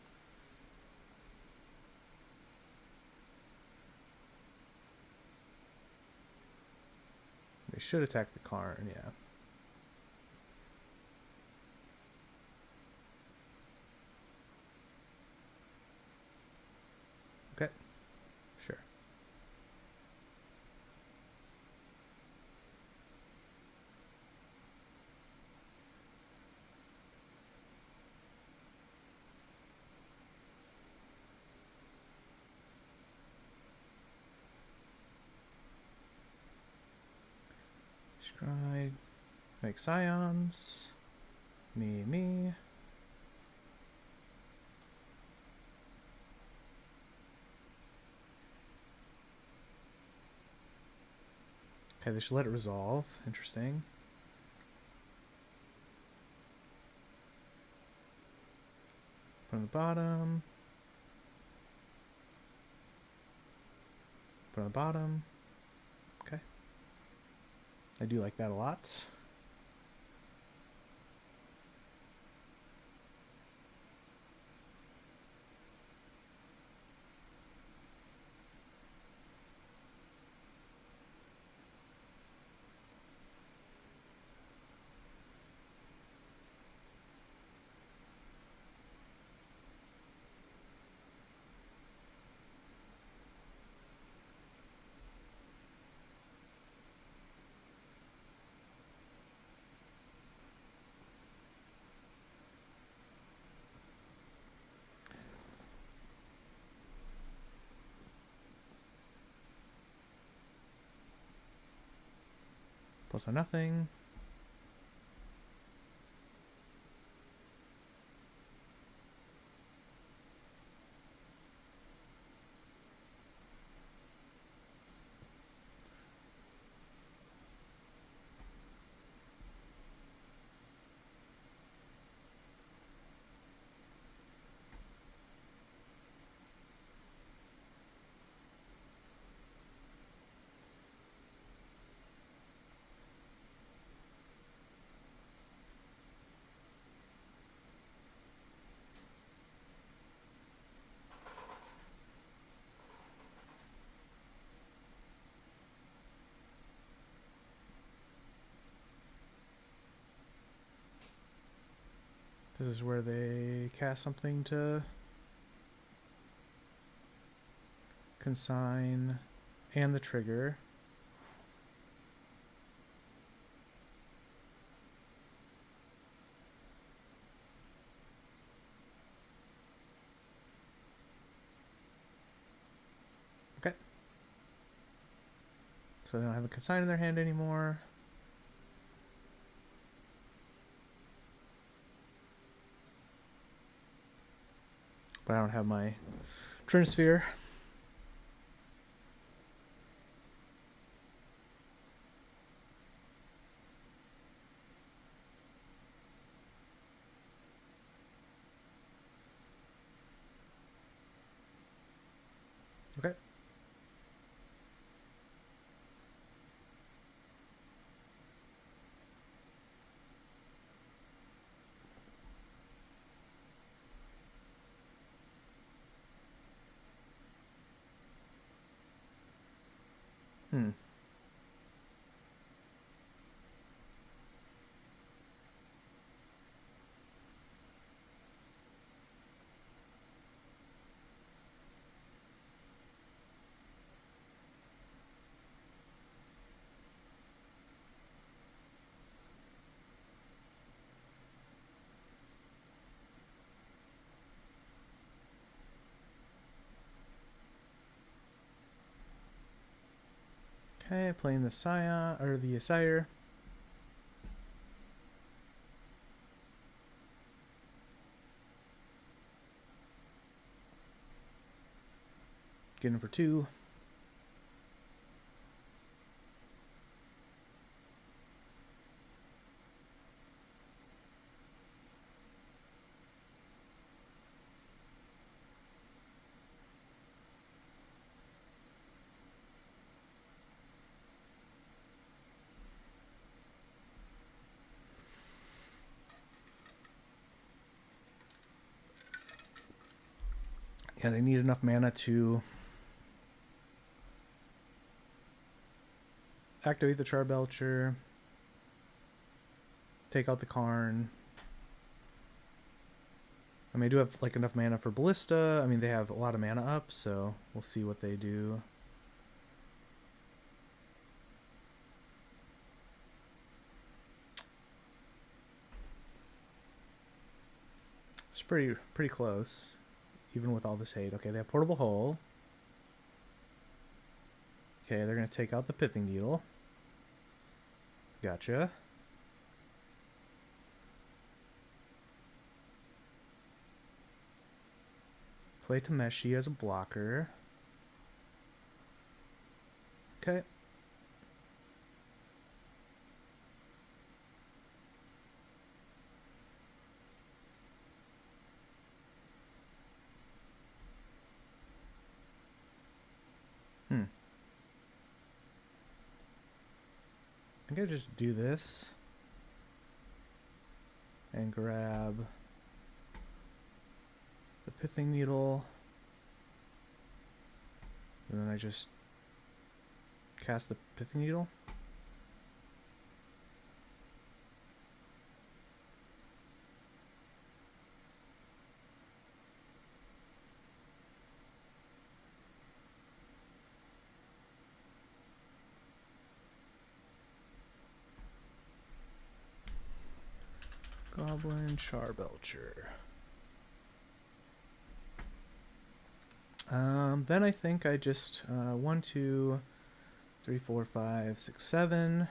they should attack the Karn, yeah. Okay, sure. Scry, make Scions, me. Okay, they should let it resolve. Interesting. Put on the bottom. Put on the bottom. Okay. I do like that a lot. Plus or nothing. This is where they cast something to consign and the trigger. Okay. So they don't have a consign in their hand anymore. But I don't have my Trinisphere. Okay. Hmm. Okay, playing the Scion or the Sire. Getting for 2. Yeah, they need enough mana to activate the Char Belcher, take out the Karn. I mean, I do have like enough mana for Ballista. I mean, they have a lot of mana up, so we'll see what they do. It's pretty close, even with all this hate. Okay, they have Portable Hole. Okay, they're gonna take out the Pithing Needle. Gotcha. Play Tameshi as a blocker. Okay. I think I just do this and grab the Pithing Needle, and then I just cast the Pithing Needle. Goblin Char Belcher. Then I think I just 1, 2, 3, 4, 5, 6, 7.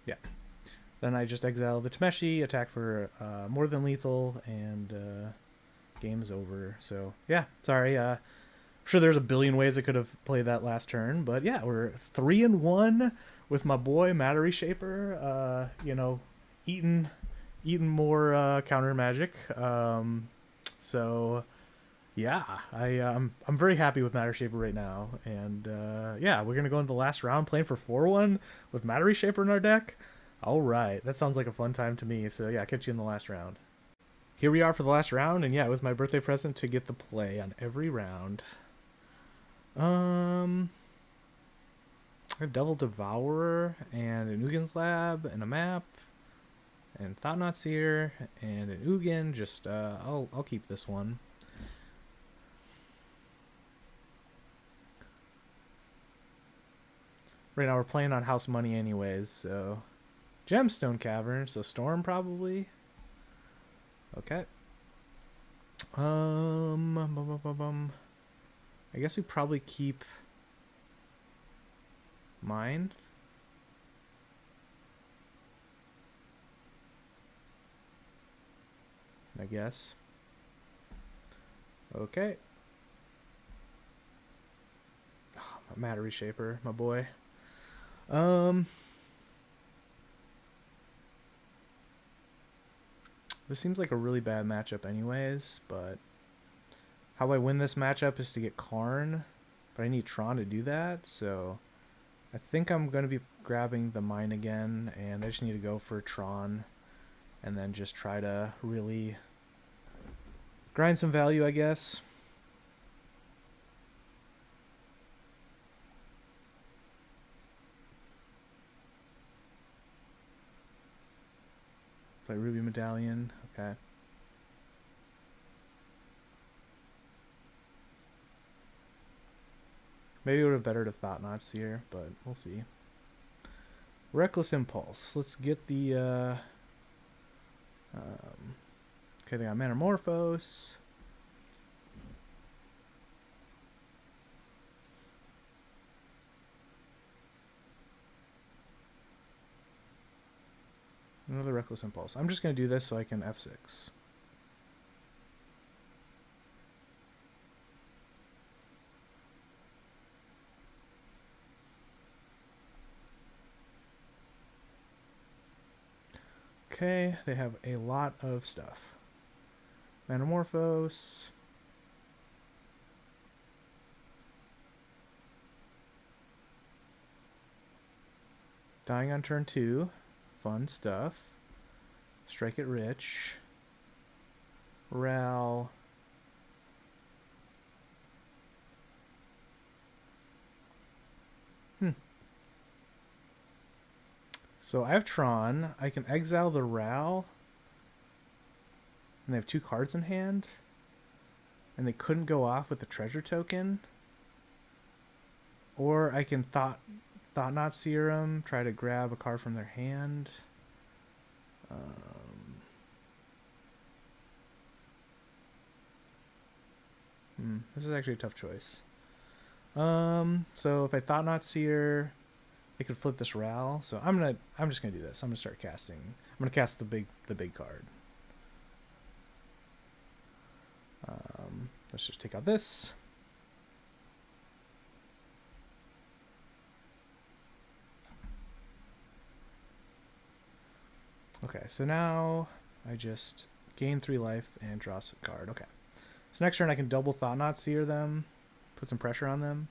Yeah. Then I just exile the Tameshi, attack for more than lethal, and game is over. So yeah, sorry. I'm sure there's a billion ways I could have played that last turn, but yeah, we're 3-1 with my boy Matter Reshaper. You know, eating more counter magic. So yeah, I'm very happy with Matter Reshaper right now, and yeah, we're gonna go into the last round playing for 4-1 with Matter Reshaper in our deck. All right, that sounds like a fun time to me. So yeah, I'll catch you in the last round. Here we are for the last round, and yeah, it was my birthday present to get the play on every round. A Devil Devourer and an Ugin's Lab and a map and Thought-Knot Seer and an Ugin. Just I'll keep this one. Right now we're playing on house money anyways, so Gemstone Cavern, so Storm probably. Okay. I guess we probably keep mine. I guess. Okay. Oh, Matter Reshaper, my boy. This seems like a really bad matchup anyways, but how I win this matchup is to get Karn, but I need Tron to do that, so I think I'm going to be grabbing the mine again, and I just need to go for Tron and then just try to really grind some value, I guess. Play Ruby Medallion, okay. Maybe it would have better to Thought-Knot Seer, but we'll see. Reckless Impulse. Let's get the okay, they got Metamorphose. Another Reckless Impulse. I'm just going to do this so I can F6. Okay, they have a lot of stuff. Metamorphose. Dying on turn 2. Fun stuff. Strike it rich. Ral. So I have Tron. I can exile the Ral. And they have 2 cards in hand. And they couldn't go off with the treasure token. Or I can Thought-Knot Serum, try to grab a card from their hand. This is actually a tough choice. So if I Thought-Knot Seer, I could flip this Ral. So I'm just gonna do this. I'm gonna start casting. I'm gonna cast the big card. Let's just take out this. Okay, so now I just gain 3 life and draw a card. Okay. So next turn I can double Thought-Knot Seer them, put some pressure on them.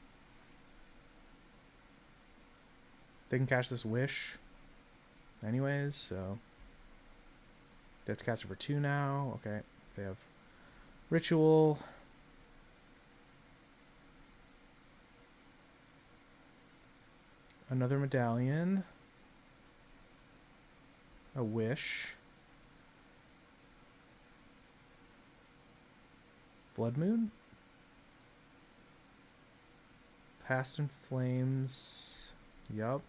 They can cast this Wish anyways, so they have to cast it for 2 now. Okay, they have Ritual. Another Medallion. A Wish. Blood Moon. Past in Flames. Yup.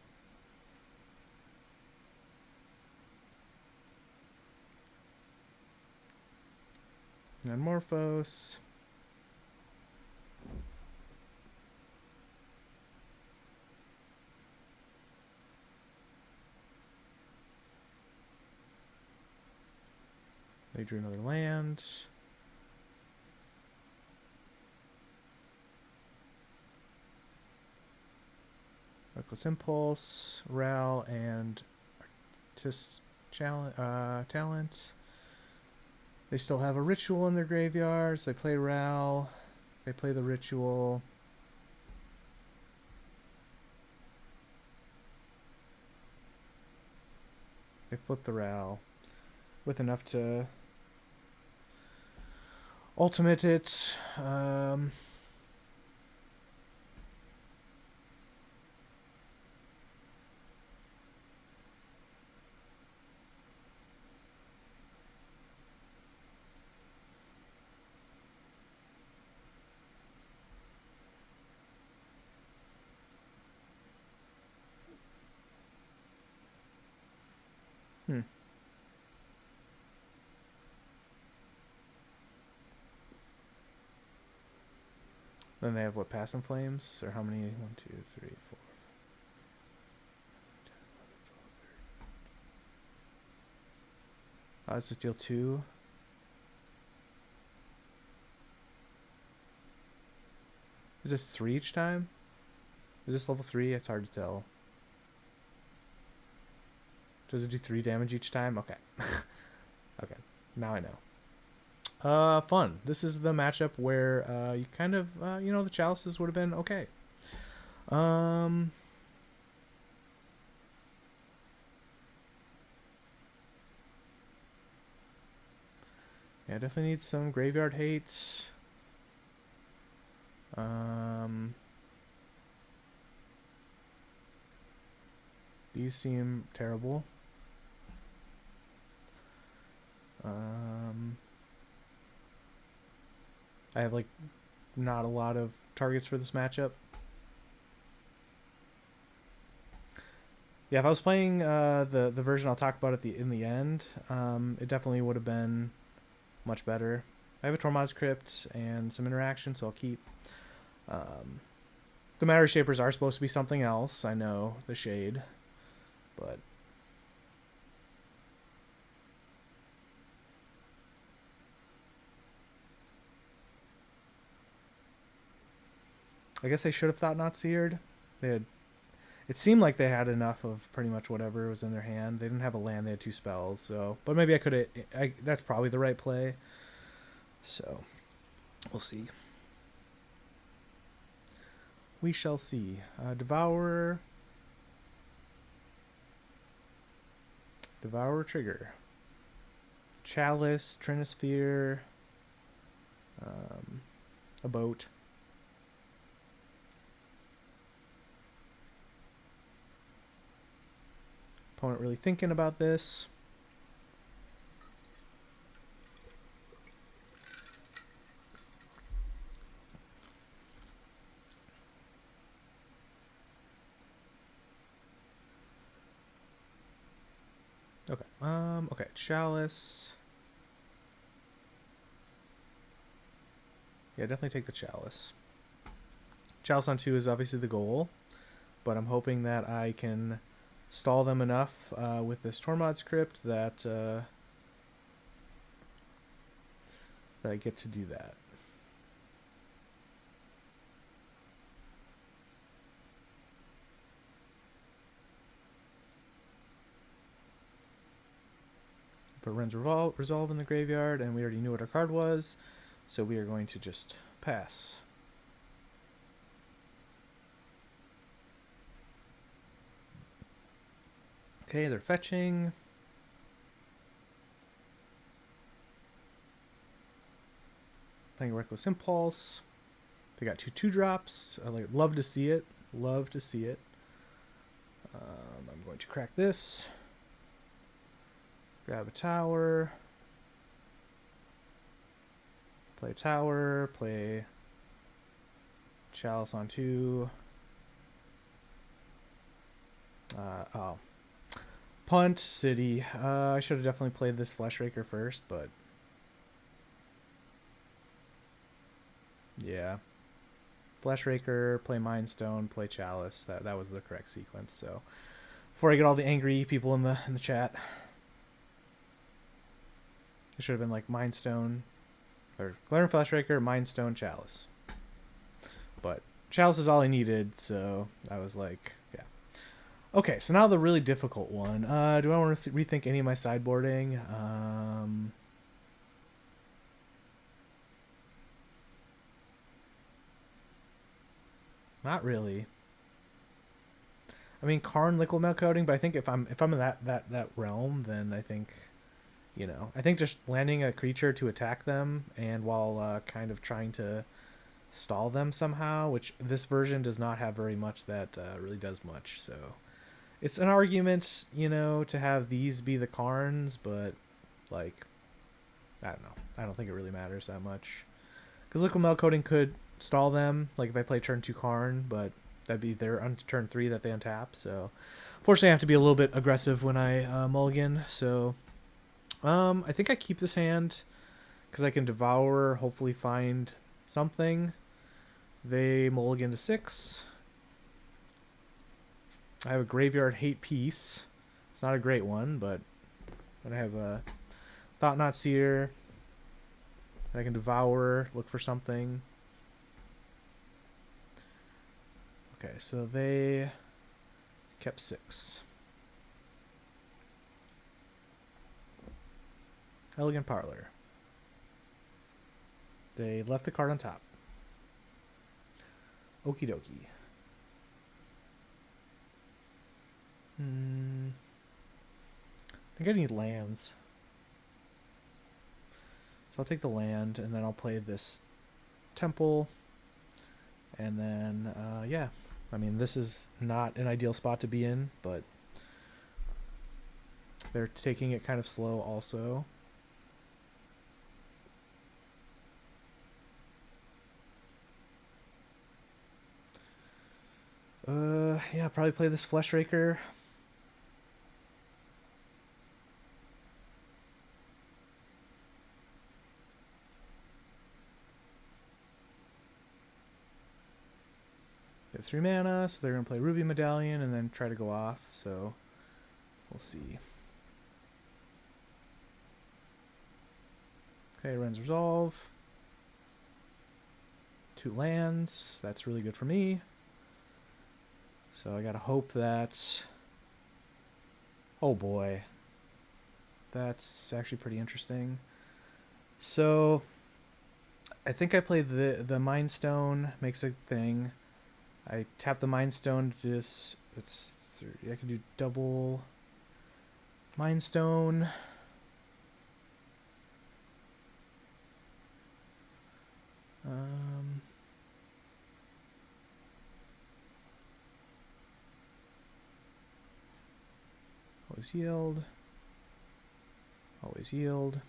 Metamorphose. They drew another land. Reckless Impulse, Ral, and Artist Talent. They still have a Ritual in their graveyards. They play Ral. They play the Ritual. flip the Ral with enough to ultimate it. Then they have what, Pass and Flames? Or how many? 1, 2, 3, 4. Let's just deal 2. Is it 3 each time? Is this level 3? It's hard to tell. Does it do 3 damage each time? Okay. Okay. Now I know. Fun. This is the matchup where you kind of, you know, the Chalices would have been okay. Yeah, definitely need some graveyard hate. These seem terrible. I have like not a lot of targets for this matchup. Yeah, if I was playing the version I'll talk about in the end, it definitely would have been much better. I have a Tormod's Crypt and some interaction, so I'll keep. The Matter Reshapers are supposed to be something else. I know, the shade, but I guess I should have thought not seared. They had. It seemed like they had enough of pretty much whatever was in their hand. They didn't have a land. They had 2 spells. So, but maybe I could have. That's probably the right play. So, we'll see. We shall see. Devourer trigger. Chalice, Trinisphere, a boat. Opponent really thinking about this. Okay. Okay. Chalice. Yeah, definitely take the Chalice. Chalice on 2 is obviously the goal, but I'm hoping that I can stall them enough with this Tormod's Crypt that I get to do that. Put Ren's Resolve in the graveyard, and we already knew what our card was, so we are going to just pass. Okay, they're fetching. Playing Reckless Impulse. They got 2 2-drops. I love to see it. Love to see it. I'm going to crack this. Grab a tower. Play tower. Play Chalice on 2. Oh. Punt City. I should have definitely played this Fleshraker first, but yeah. Fleshraker, play Mindstone, play Chalice. That was the correct sequence. So before I get all the angry people in the chat, it should have been like Mindstone or Glaring Fleshraker, Mindstone, Chalice. But Chalice is all I needed, so I was like, yeah. Okay, so now the really difficult one. Do I want to rethink any of my sideboarding? Not really. I mean, Karn liquid milk coating, but I think if I'm in that realm, then I think, I think just landing a creature to attack them and while kind of trying to stall them somehow, which this version does not have very much that really does much. So it's an argument, to have these be the Karns, but like, I don't know. I don't think it really matters that much because liquid milk coating could stall them, like if I play turn 2 Karn, but that'd be their on turn 3 that they untap. So fortunately, I have to be a little bit aggressive when I mulligan. So I think I keep this hand because I can devour, hopefully find something. They mulligan to 6. I have a graveyard hate piece. It's not a great one, but I have a Thought Knot Seer. I can devour, look for something. Okay, so they kept 6. Elegant Parlor. They left the card on top. Okie dokie. I think I need lands. So I'll take the land, and then I'll play this temple. And then, yeah. I mean, this is not an ideal spot to be in, but they're taking it kind of slow also. Yeah, probably play this Fleshraker. They have 3 mana, so they're going to play Ruby Medallion and then try to go off, so we'll see. Okay, Ren's Resolve. 2 lands. That's really good for me. So I gotta hope that... Oh boy. That's actually pretty interesting. So I think I played the Mind Stone, makes a thing. I tap the Mind Stone to this. That's 3. I can do double Mind Stone. Always yield. Always yield.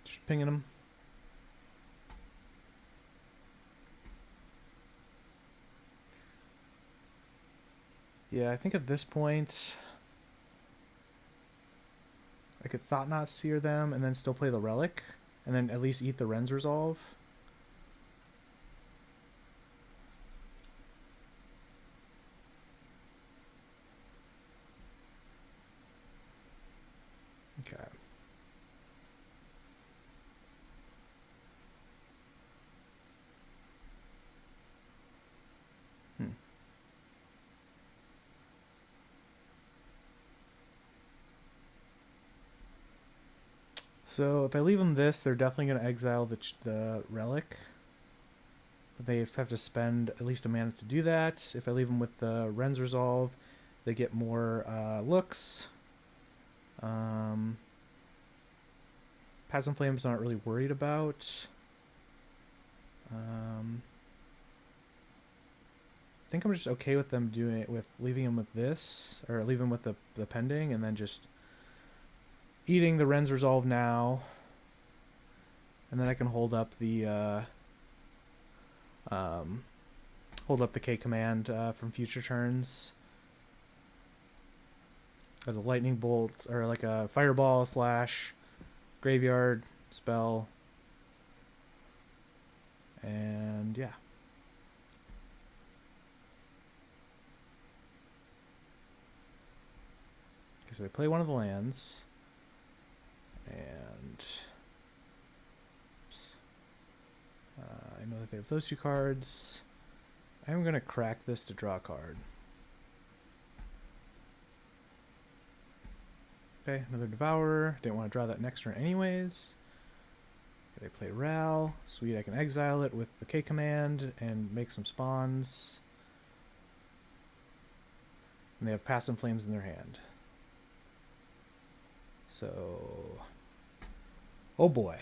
Just pinging them. Yeah, I think at this point I could Thought Knot Seer them and then still play the Relic and then at least eat the Ren's Resolve. Okay. So if I leave them this, they're definitely going to exile the Relic. But they have to spend at least a mana to do that. If I leave them with the Ren's Resolve, they get more looks. Pass and Flames not really worried about. I think I'm just okay with them doing it with leaving them with this, or leaving them with the pending, and then just eating the Ren's Resolve now, and then I can hold up the K command from future turns as a lightning bolt or like a fireball / graveyard spell, and yeah. Okay, so I play one of the lands. And I know that they have those 2 cards. I'm going to crack this to draw a card. Okay, another Devourer. Didn't want to draw that next turn anyways. They play Ral. Sweet, I can exile it with the K command and make some spawns. And they have Past and Flames in their hand. So, oh boy.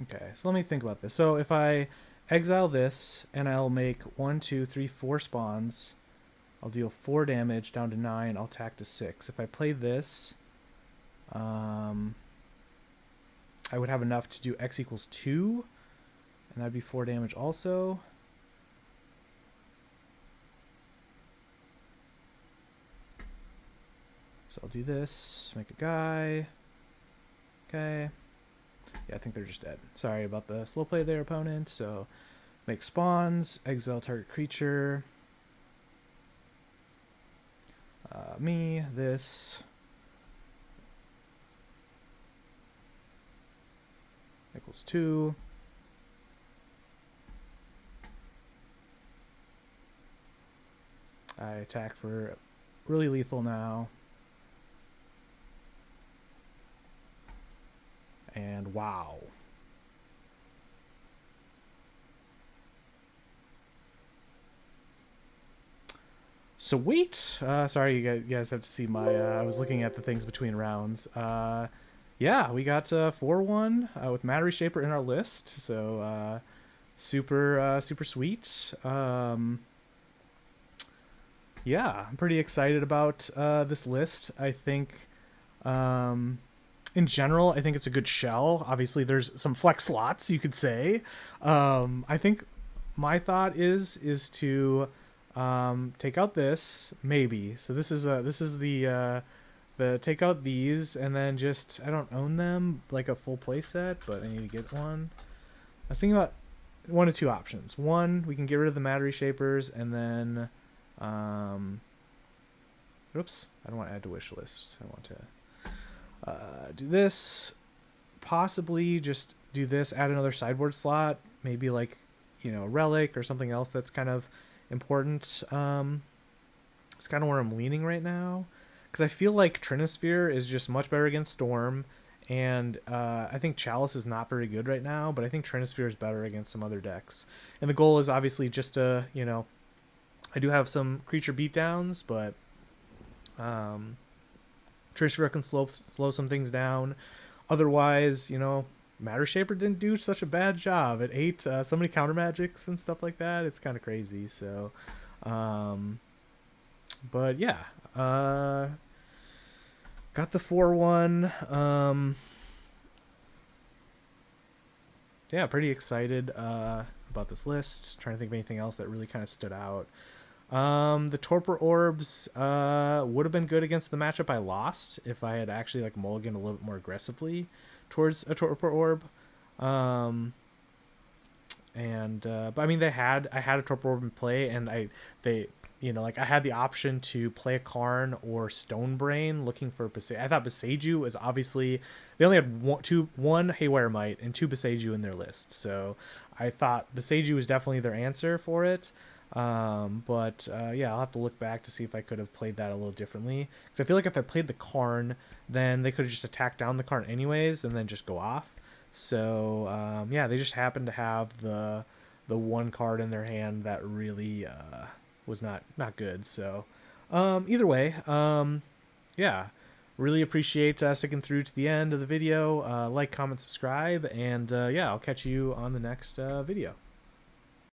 Okay, so let me think about this. So if I exile this and I'll make 1, 2, 3, 4 spawns, I'll deal 4 damage down to 9. I'll attack to 6. If I play this, I would have enough to do X equals 2, and that'd be 4 damage also. So I'll do this, make a guy. Okay. Yeah, I think they're just dead. Sorry about the slow play there, opponent. So make spawns, exile target creature. Me, this. Equals 2. I attack for really lethal now. And wow. Sweet. Sorry, you guys have to see my. I was looking at the things between rounds. Yeah, we got 4-1 with Matter Reshaper in our list. So super sweet. Yeah, I'm pretty excited about this list. I think. In general, I think it's a good shell. Obviously, there's some flex slots, you could say. I think my thought is to take out this, maybe. So this is the take out these, and then just, I don't own them like a full play set, but I need to get one. I was thinking about one of two options. One, we can get rid of the Matter Reshapers, and then oops, I don't want to add to wish list. I want to do this, possibly just do this, add another sideboard slot, maybe like, you know, relic or something else that's kind of important. It's kind of where I'm leaning right now, because I feel like Trinisphere is just much better against Storm, and I think Chalice is not very good right now, but I think Trinisphere is better against some other decks. And the goal is obviously just to, you know, I do have some creature beatdowns, but Trinisphere can slow some things down. Otherwise, you know, Matter Shaper didn't do such a bad job. It ate so many counter magics and stuff like that. It's kind of crazy. So, but yeah, got the 4-1. Yeah, pretty excited about this list. Trying to think of anything else that really kind of stood out. The Torpor Orbs would have been good against the matchup I lost if I had actually like mulliganed a little bit more aggressively towards a Torpor Orb. But I mean, I had a Torpor Orb in play, and they you know, like I had the option to play a Karn or Stonebrain looking for Beseiju. I thought Beseiju was obviously, they only had one Haywire Might and 2 Beseiju in their list, so I thought Beseiju was definitely their answer for it. Yeah, I'll have to look back to see if I could have played that a little differently, because I feel like if I played the Karn, then they could have just attacked down the Karn anyways and then just go off. So yeah, they just happened to have the one card in their hand that really was not good. So either way, yeah, really appreciate sticking through to the end of the video. Like, comment, subscribe, and yeah, I'll catch you on the next video.